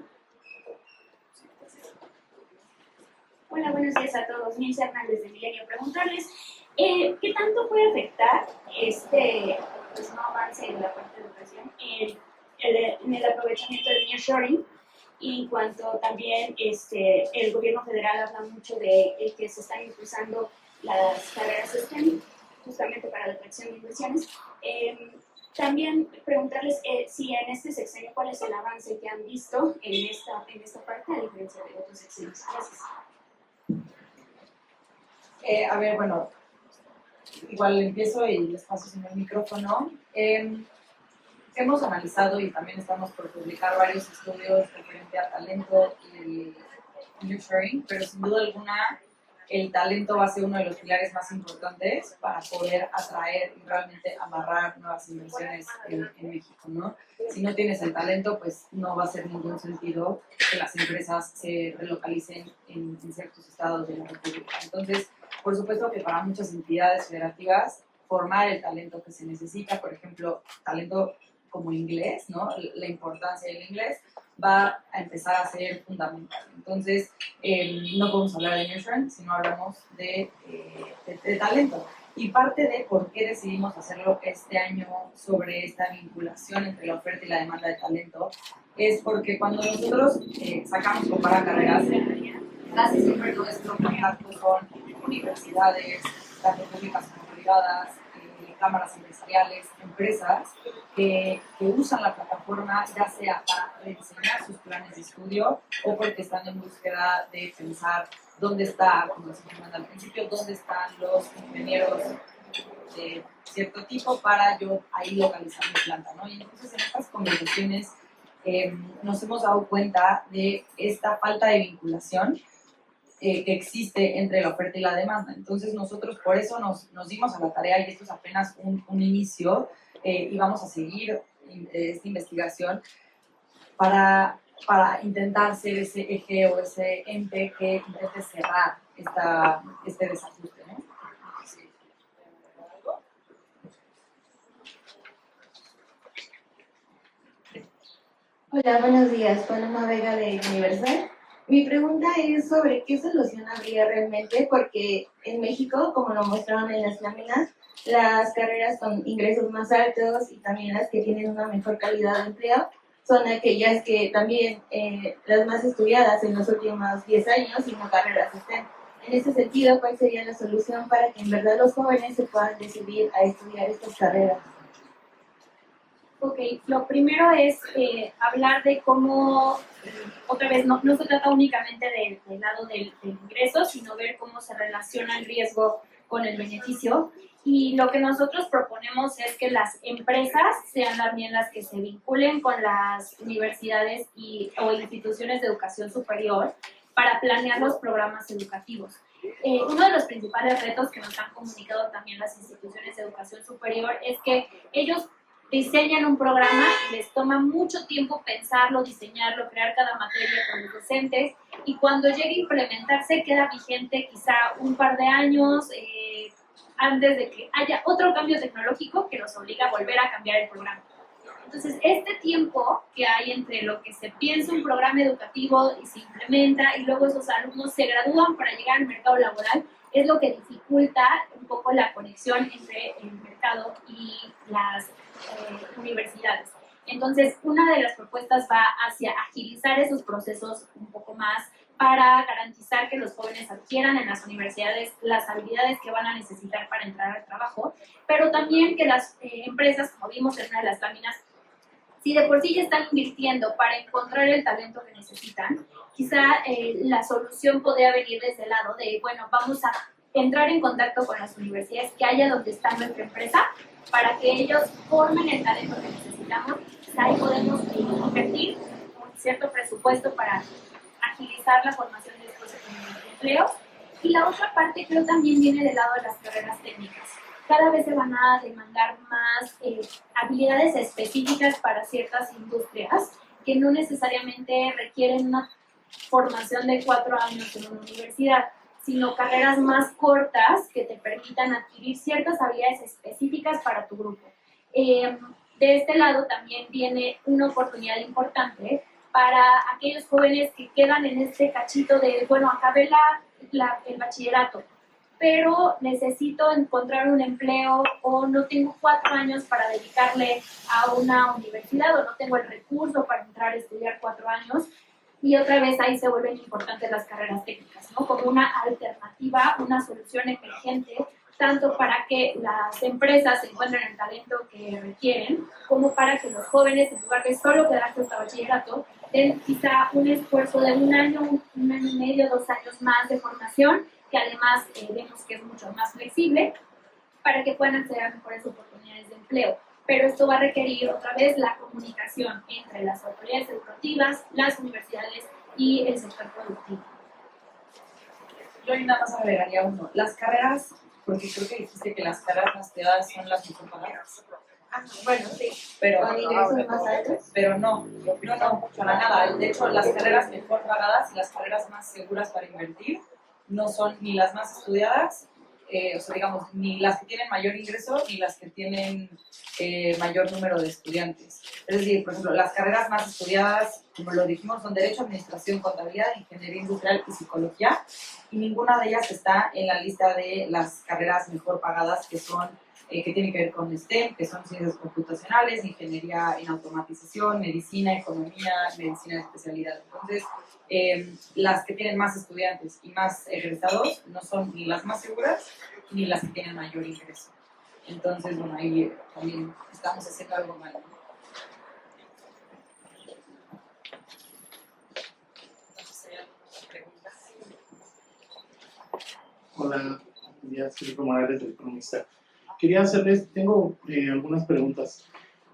Hola, buenos días a todos. Nilce Hernández de Milenio. Preguntarles, ¿qué tanto puede afectar este no avance en la parte de educación en el aprovechamiento del nearshoring? Y en cuanto también el gobierno federal habla mucho de que se están impulsando las carreras STEM, justamente para la atracción de inversiones. También preguntarles si en este sexenio cuál es el avance que han visto en esta parte a diferencia de otros sexenios. Gracias. A ver, bueno, igual empiezo y les paso sin el micrófono. Hemos analizado y también estamos por publicar varios estudios referente a talento y nurturing, pero sin duda alguna el talento va a ser uno de los pilares más importantes para poder atraer y realmente amarrar nuevas inversiones en México, ¿no? Si no tienes el talento, pues no va a hacer ningún sentido que las empresas se relocalicen en ciertos estados de la República. Entonces, por supuesto que para muchas entidades federativas, formar el talento que se necesita, por ejemplo, talento como inglés, ¿no? La importancia del inglés va a empezar a ser fundamental. Entonces, no podemos hablar de nurturing si no hablamos de talento. Y parte de por qué decidimos hacerlo este año sobre esta vinculación entre la oferta y la demanda de talento es porque cuando nosotros sacamos Compara Carreras, casi siempre nuestros contactos son universidades, tanto públicas como privadas, cámaras empresariales, empresas que usan la plataforma ya sea para rediseñar sus planes de estudio o porque están en búsqueda de pensar dónde está, como decíamos al principio, dónde están los ingenieros de cierto tipo para yo ahí localizar mi planta, ¿no? Y entonces en estas conversaciones nos hemos dado cuenta de esta falta de vinculación que existe entre la oferta y la demanda. Entonces nosotros por eso nos dimos a la tarea, y esto es apenas un inicio, y vamos a seguir esta investigación para intentar ser ese eje o ese ente que intente cerrar este desajuste, ¿no? Sí. Hola, buenos días. Paloma Vega de Universal. Mi pregunta es sobre qué solución habría realmente, porque en México, como lo mostraron en las láminas, las carreras con ingresos más altos y también las que tienen una mejor calidad de empleo son aquellas que también las más estudiadas en los últimos 10 años y no carreras STEM. En ese sentido, ¿cuál sería la solución para que en verdad los jóvenes se puedan decidir a estudiar estas carreras? Ok, lo primero es hablar de cómo, otra vez, no se trata únicamente del lado del ingreso, sino ver cómo se relaciona el riesgo con el beneficio. Y lo que nosotros proponemos es que las empresas sean también las que se vinculen con las universidades o instituciones de educación superior para planear los programas educativos. Uno de los principales retos que nos han comunicado también las instituciones de educación superior es que ellos diseñan un programa y les toma mucho tiempo pensarlo, diseñarlo, crear cada materia con los docentes, y cuando llegue a implementarse queda vigente quizá un par de años antes de que haya otro cambio tecnológico que nos obliga a volver a cambiar el programa. Entonces, este tiempo que hay entre lo que se piensa un programa educativo y se implementa y luego esos alumnos se gradúan para llegar al mercado laboral es lo que dificulta un poco la conexión entre el mercado y las universidades. Entonces, una de las propuestas va hacia agilizar esos procesos un poco más para garantizar que los jóvenes adquieran en las universidades las habilidades que van a necesitar para entrar al trabajo, pero también que las empresas, como vimos en una de las láminas, si de por sí ya están invirtiendo para encontrar el talento que necesitan, quizá la solución podría venir desde el lado de, bueno, vamos a entrar en contacto con las universidades que haya donde está nuestra empresa para que ellos formen el talento que necesitamos. Quizá ahí podemos invertir un cierto presupuesto para agilizar la formación de estos empleos. Y la otra parte creo también viene del lado de las carreras técnicas. Cada vez se van a demandar más habilidades específicas para ciertas industrias que no necesariamente requieren una formación de 4 años en una universidad, sino carreras más cortas que te permitan adquirir ciertas habilidades específicas para tu grupo. De este lado también viene una oportunidad importante para aquellos jóvenes que quedan en este cachito de, bueno, acabé el bachillerato, pero necesito encontrar un empleo o no tengo 4 años para dedicarle a una universidad o no tengo el recurso para entrar a estudiar 4 años. Y otra vez ahí se vuelven importantes las carreras técnicas, ¿no? Como una alternativa, una solución emergente, tanto para que las empresas encuentren el talento que requieren, como para que los jóvenes, en lugar de solo quedarse hasta bachillerato, den quizá un esfuerzo de un año y medio, 2 años más de formación, que además vemos que es mucho más flexible, para que puedan acceder a mejores oportunidades de empleo. Pero esto va a requerir otra vez la comunicación entre las autoridades educativas, las universidades y el sector productivo. Yo ahí nada más agregaría uno. Las carreras, porque creo que dijiste que las carreras más estudiadas son las mejor pagadas. Bueno, sí. Pero, ¿Con ingresos más altos? pero no, para nada. De hecho, las carreras mejor pagadas y las carreras más seguras para invertir no son ni las más estudiadas, o sea, digamos, ni las que tienen mayor ingreso, ni las que tienen mayor número de estudiantes. Es decir, por ejemplo, las carreras más estudiadas, como lo dijimos, son Derecho, Administración, Contabilidad, Ingeniería Industrial y Psicología, y ninguna de ellas está en la lista de las carreras mejor pagadas, que son que tienen que ver con STEM, que son ciencias computacionales, ingeniería en automatización, medicina, economía, medicina de especialidad. Entonces, las que tienen más estudiantes y más egresados no son ni las más seguras ni las que tienen mayor ingreso. Entonces, bueno, ahí también estamos haciendo algo mal. Hola, soy Morales, del Economista. Quería hacerles, tengo algunas preguntas.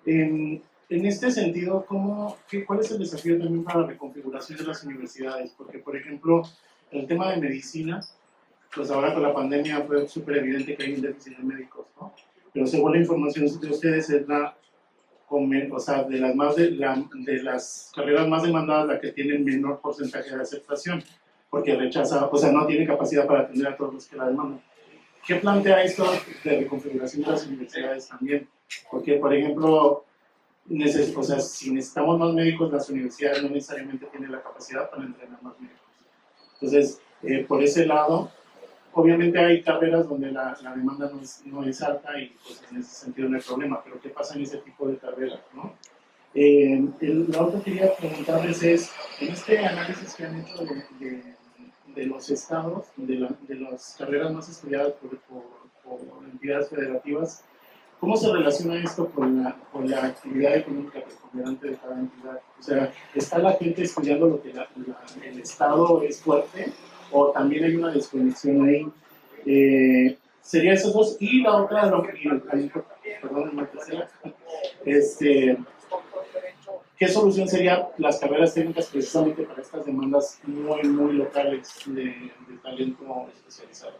En este sentido, ¿cuál es el desafío también para la reconfiguración de las universidades? Porque, por ejemplo, el tema de medicina, pues ahora con la pandemia fue súper evidente que hay un déficit de médicos, ¿no? Pero según la información de ustedes, es o sea, de las carreras más demandadas, la que tiene el menor porcentaje de aceptación, porque rechaza, o sea, no tiene capacidad para atender a todos los que la demandan. ¿Qué plantea esto de reconfiguración de las universidades también? Porque, por ejemplo, o sea, si necesitamos más médicos, las universidades no necesariamente tienen la capacidad para entrenar más médicos. Entonces, por ese lado, obviamente hay carreras donde la demanda no es alta y pues en ese sentido no hay problema, pero ¿qué pasa en ese tipo de carreras, no? La otra que quería preguntarles es, en este análisis que han hecho de los estados, de las carreras más estudiadas por entidades federativas, ¿cómo se relaciona esto con la actividad económica preponderante de cada entidad? O sea, ¿está la gente estudiando lo que el estado es fuerte o también hay una desconexión ahí? Sería esos dos. Y la otra, perdón, la tercera, ¿qué solución sería las carreras técnicas precisamente para estas demandas muy, muy locales de talento especializado?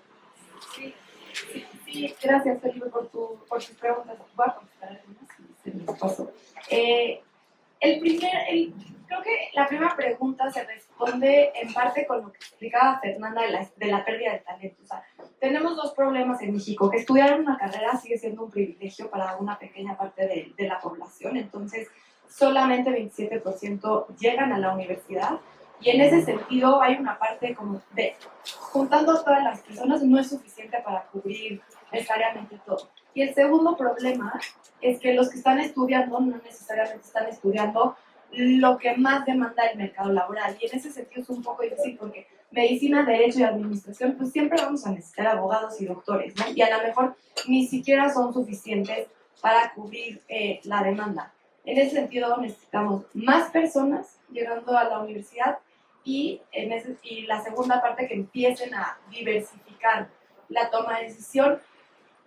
Sí, gracias Felipe por tus preguntas. Voy a contestar algunas si se me pasó. Creo que la primera pregunta se responde en parte con lo que explicaba Fernanda de la pérdida de talento. O sea, tenemos dos problemas en México, que estudiar una carrera sigue siendo un privilegio para una pequeña parte de la población, entonces solamente 27% llegan a la universidad y en ese sentido hay una parte como de juntando a todas las personas no es suficiente para cubrir necesariamente todo. Y el segundo problema es que los que están estudiando no necesariamente están estudiando lo que más demanda el mercado laboral. Y en ese sentido es un poco difícil porque medicina, derecho y administración, pues siempre vamos a necesitar abogados y doctores, ¿no? Y a lo mejor ni siquiera son suficientes para cubrir la demanda. En ese sentido necesitamos más personas llegando a la universidad y la segunda parte que empiecen a diversificar la toma de decisión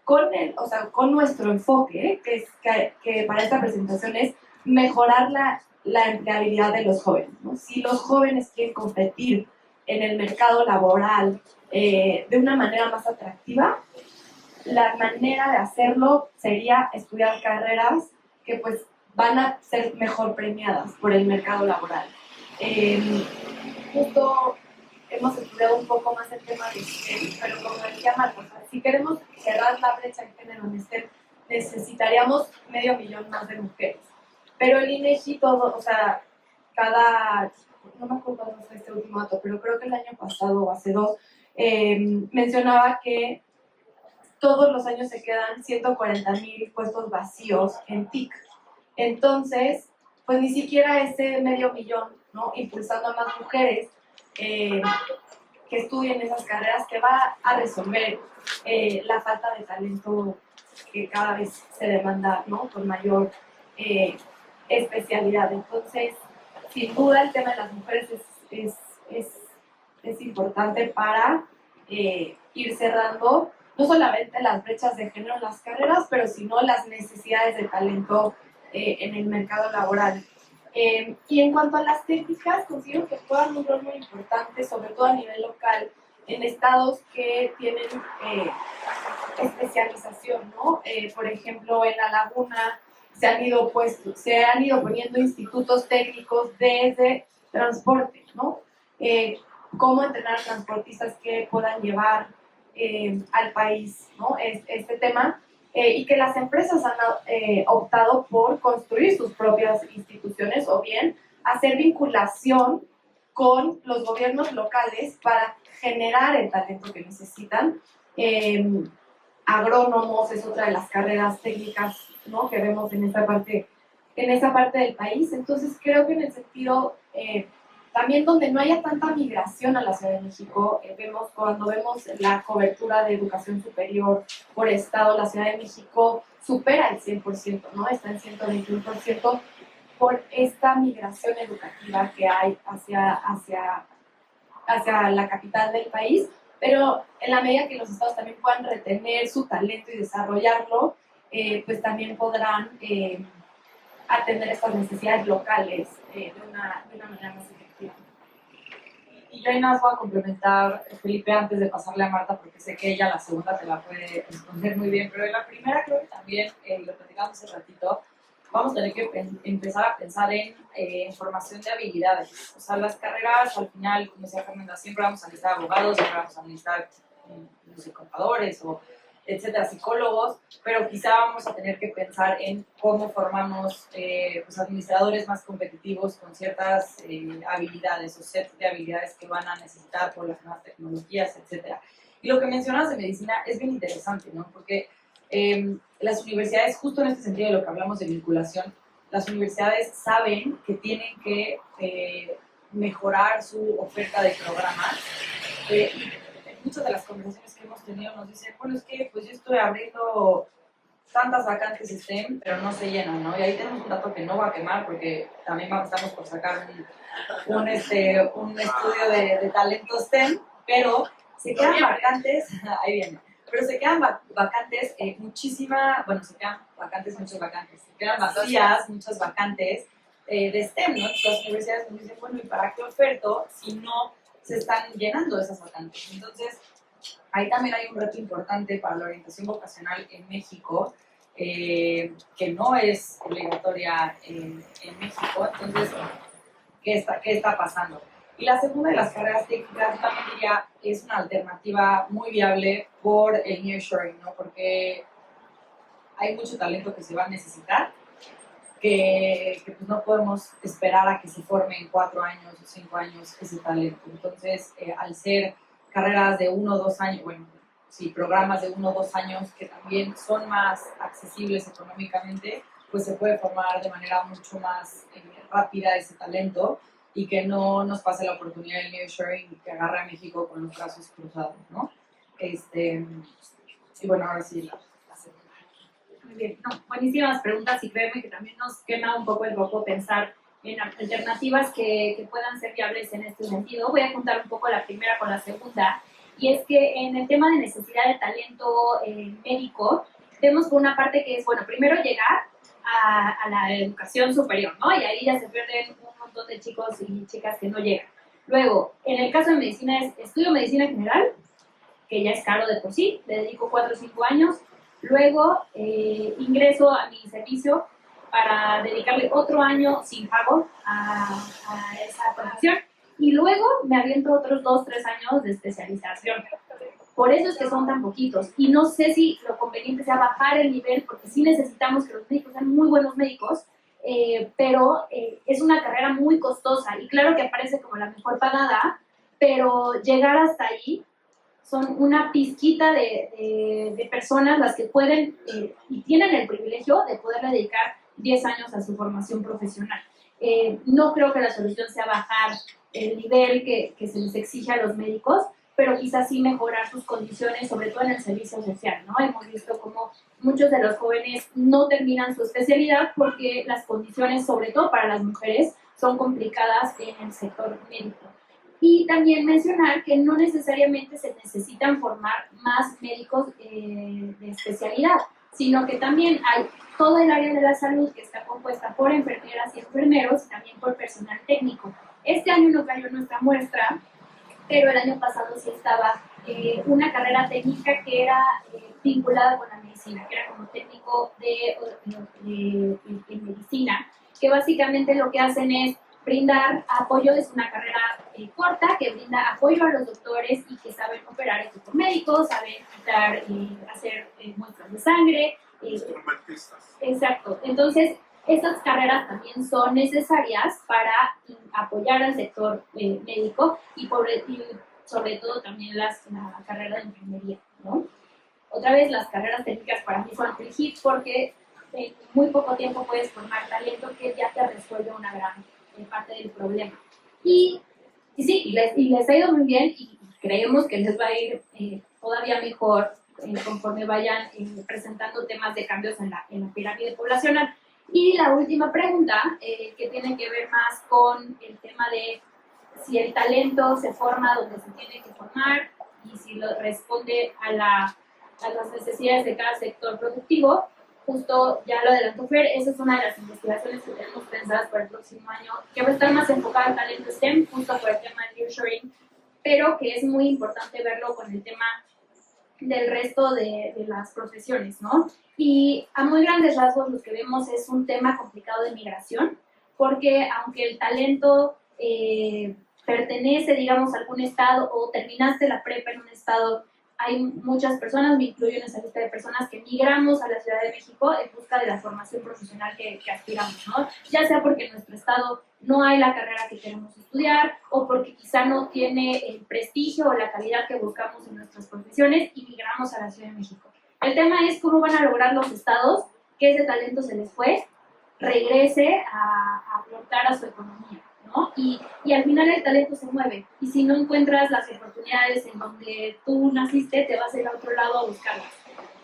con nuestro enfoque, que para esta presentación es mejorar la empleabilidad de los jóvenes, ¿no? Si los jóvenes quieren competir en el mercado laboral de una manera más atractiva, la manera de hacerlo sería estudiar carreras que pues van a ser mejor premiadas por el mercado laboral. Justo hemos estudiado un poco más el tema de STEM, pero como decía Marcos, si queremos cerrar la brecha en género en STEM, necesitaríamos 500,000 más de mujeres. Pero el INEGI todo, o sea, no me acuerdo cuándo fue este último dato, pero creo que el año pasado o hace dos, mencionaba que todos los años se quedan 140,000 puestos vacíos en TIC. Entonces, pues ni siquiera ese 500,000, ¿no? Impulsando a más mujeres que estudien esas carreras que va a resolver la falta de talento que cada vez se demanda, ¿no? Con mayor especialidad. Entonces, sin duda el tema de las mujeres es importante para ir cerrando no solamente las brechas de género en las carreras, pero sino las necesidades de talento en el mercado laboral. Y en cuanto a las técnicas, considero que juegan un rol muy importante, sobre todo a nivel local, en estados que tienen especialización, ¿no? Por ejemplo, en La Laguna se han ido poniendo institutos técnicos desde transporte, ¿no? Cómo entrenar a transportistas que puedan llevar al país, ¿no? Este tema, y que las empresas han optado por construir sus propias instituciones o bien hacer vinculación con los gobiernos locales para generar el talento que necesitan. Agrónomos es otra de las carreras técnicas, ¿no?, que vemos en esa parte del país. Entonces creo que en el sentido también donde no haya tanta migración a la Ciudad de México, cuando vemos la cobertura de educación superior por estado, la Ciudad de México supera el 100%, ¿no? Está en 121% por esta migración educativa que hay hacia la capital del país, pero en la medida que los estados también puedan retener su talento y desarrollarlo, pues también podrán atender estas necesidades locales de una manera más efectiva. Y yo ahí nada más voy a complementar, Felipe, antes de pasarle a Marta, porque sé que ella la segunda te la puede responder muy bien, pero en la primera creo que también, lo platicamos hace ratito, vamos a tener que empezar a pensar en formación de habilidades. O sea, las carreras, al final, como decía Fernanda, siempre vamos a necesitar abogados, siempre vamos a necesitar no sé, contadores o etcétera, psicólogos, pero quizá vamos a tener que pensar en cómo formamos pues administradores más competitivos con ciertas habilidades o sets de habilidades que van a necesitar por las nuevas tecnologías, etcétera. Y lo que mencionas de medicina es bien interesante, ¿no? Porque las universidades, justo en este sentido de lo que hablamos de vinculación, las universidades saben que tienen que mejorar su oferta de programas. Muchas de las conversaciones que hemos tenido nos dicen, bueno, es que pues yo estoy abriendo tantas vacantes STEM, pero no se llenan, ¿no? Y ahí tenemos un dato que no va a quemar porque también estamos por sacar un estudio de talento STEM, pero se quedan vacantes, ahí viene, pero se quedan vacantes muchas vacantes, se quedan vacías muchas vacantes de STEM, ¿no? Las universidades nos dicen, bueno, ¿y para qué oferto si no se están llenando esas vacantes? Entonces, ahí también hay un reto importante para la orientación vocacional en México, que no es obligatoria en México. Entonces, ¿qué está pasando? Y la segunda de las carreras técnicas, también diría, es una alternativa muy viable por el nearshoring, ¿no? Porque hay mucho talento que se va a necesitar, que pues no podemos esperar a que se forme en 4 años o 5 años ese talento. Entonces, al ser carreras de 1 o 2 años, bueno, sí, programas de 1 o 2 años que también son más accesibles económicamente, pues se puede formar de manera mucho más rápida ese talento y que no nos pase la oportunidad del nearshoring que agarra a México con los brazos cruzados, ¿no? Y bueno, ahora sí la segunda. Muy bien, no, buenísimas preguntas y créeme que también nos quema un poco el foco pensar en alternativas que puedan ser viables en este sentido. Voy a juntar un poco la primera con la segunda, y es que en el tema de necesidad de talento médico, vemos por una parte que es, bueno, primero llegar a la educación superior, ¿no? Y ahí ya se pierden un montón de chicos y chicas que no llegan. Luego, en el caso de medicina, estudio medicina general, que ya es caro de por sí, le dedico 4 o 5 años. Luego ingreso a mi servicio para dedicarle otro año sin pago a esa profesión. Y luego me aviento otros 2 o 3 años de especialización. Por eso es que son tan poquitos. Y no sé si lo conveniente sea bajar el nivel, porque sí necesitamos que los médicos sean muy buenos médicos, pero es una carrera muy costosa. Y claro que aparece como la mejor pagada, pero llegar hasta ahí son una pizquita de personas las que pueden y tienen el privilegio de poder dedicar 10 años a su formación profesional. No creo que la solución sea bajar el nivel que se les exige a los médicos, pero quizás sí mejorar sus condiciones, sobre todo en el servicio social, ¿no? Hemos visto cómo muchos de los jóvenes no terminan su especialidad porque las condiciones, sobre todo para las mujeres, son complicadas en el sector médico. Y también mencionar que no necesariamente se necesitan formar más médicos de especialidad, sino que también hay todo el área de la salud que está compuesta por enfermeras y enfermeros y también por personal técnico. Este año no cayó nuestra muestra, pero el año pasado sí estaba una carrera técnica que era vinculada con la medicina, que era como técnico de medicina, que básicamente lo que hacen es brindar apoyo. Es una carrera corta que brinda apoyo a los doctores y que saben operar equipos médicos, saben quitar, hacer muestras de sangre. Instrumentistas. Exacto. Entonces, estas carreras también son necesarias para apoyar al sector médico y sobre todo también la carrera de enfermería, ¿no? Otra vez, las carreras técnicas para mí fueron el hit porque en muy poco tiempo puedes formar talento que ya te resuelve una gran parte del problema. Y sí, les ha ido muy bien y creemos que les va a ir todavía mejor conforme vayan presentando temas de cambios en la pirámide poblacional. Y la última pregunta, que tiene que ver más con el tema de si el talento se forma donde se tiene que formar y si lo responde a las necesidades de cada sector productivo. Justo ya lo adelantó Fer, esa es una de las investigaciones que tenemos pensadas para el próximo año, que va a estar más enfocada al talento STEM, justo por el tema del nearshoring, pero que es muy importante verlo con el tema del resto de las profesiones, ¿no? Y a muy grandes rasgos lo que vemos es un tema complicado de migración, porque aunque el talento pertenece, digamos, a algún estado o terminaste la prepa en un estado, hay muchas personas, me incluyo en esa lista de personas, que migramos a la Ciudad de México en busca de la formación profesional que aspiramos, ¿no? Ya sea porque en nuestro estado no hay la carrera que queremos estudiar o porque quizá no tiene el prestigio o la calidad que buscamos en nuestras profesiones y migramos a la Ciudad de México. El tema es cómo van a lograr los estados que ese talento se les fue, regrese a aportar a su economía, ¿no? Y al final el talento se mueve, y si no encuentras las oportunidades en donde tú naciste, te vas a ir a otro lado a buscarlas.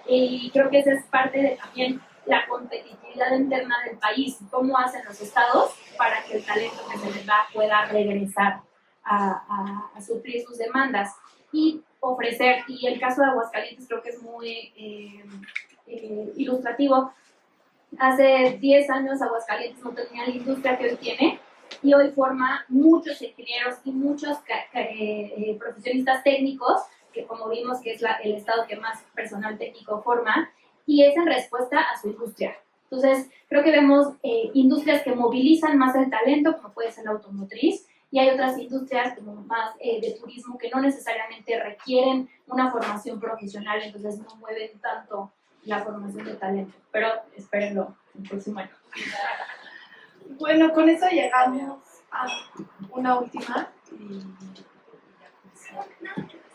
Y creo que esa es parte de también la competitividad interna del país, cómo hacen los estados para que el talento que se les da pueda regresar a suplir sus demandas y ofrecer. Y el caso de Aguascalientes creo que es muy ilustrativo. Hace 10 años Aguascalientes no tenía la industria que hoy tiene, y hoy forma muchos ingenieros y muchos profesionistas técnicos, que como vimos que es el estado que más personal técnico forma, y es en respuesta a su industria. Entonces, creo que vemos industrias que movilizan más el talento, como puede ser la automotriz, y hay otras industrias como más de turismo que no necesariamente requieren una formación profesional, entonces no mueven tanto la formación de talento, pero espérenlo el próximo año. Bueno, con eso llegamos a una última.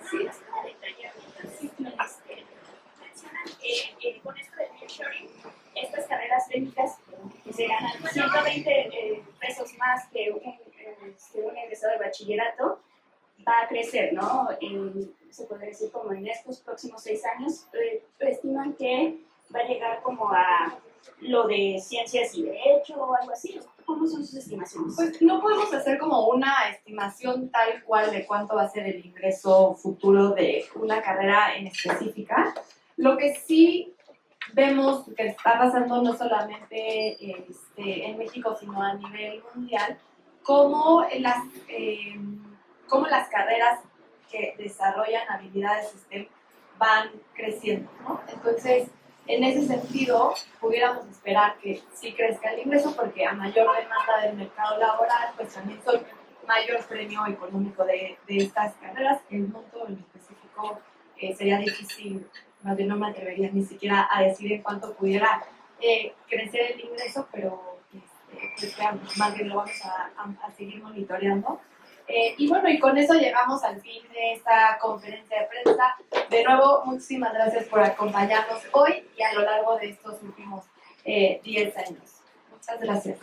Sí, es para detallar. Mencionan que con esto del nearshoring, estas carreras técnicas que se ganan 120 pesos más que un egresado de bachillerato, va a crecer, ¿no? Se puede decir como en estos próximos 6 años, estiman que va a llegar como a lo de ciencias y derecho o algo así. ¿Cómo son sus estimaciones? Pues no podemos hacer como una estimación tal cual de cuánto va a ser el ingreso futuro de una carrera en específica. Lo que sí vemos que está pasando no solamente en México, sino a nivel mundial, cómo las carreras que desarrollan habilidades STEM van creciendo, ¿no? Entonces, en ese sentido, pudiéramos esperar que sí crezca el ingreso, porque a mayor demanda del mercado laboral, pues también son mayor premio económico de estas carreras. El monto en específico sería difícil, más bien no me atrevería ni siquiera a decir en cuánto pudiera crecer el ingreso, pero pues ya, más bien lo vamos a seguir monitoreando. Y bueno, y con eso llegamos al fin de esta conferencia de prensa. De nuevo, muchísimas gracias por acompañarnos hoy y a lo largo de estos últimos 10 años. Muchas gracias.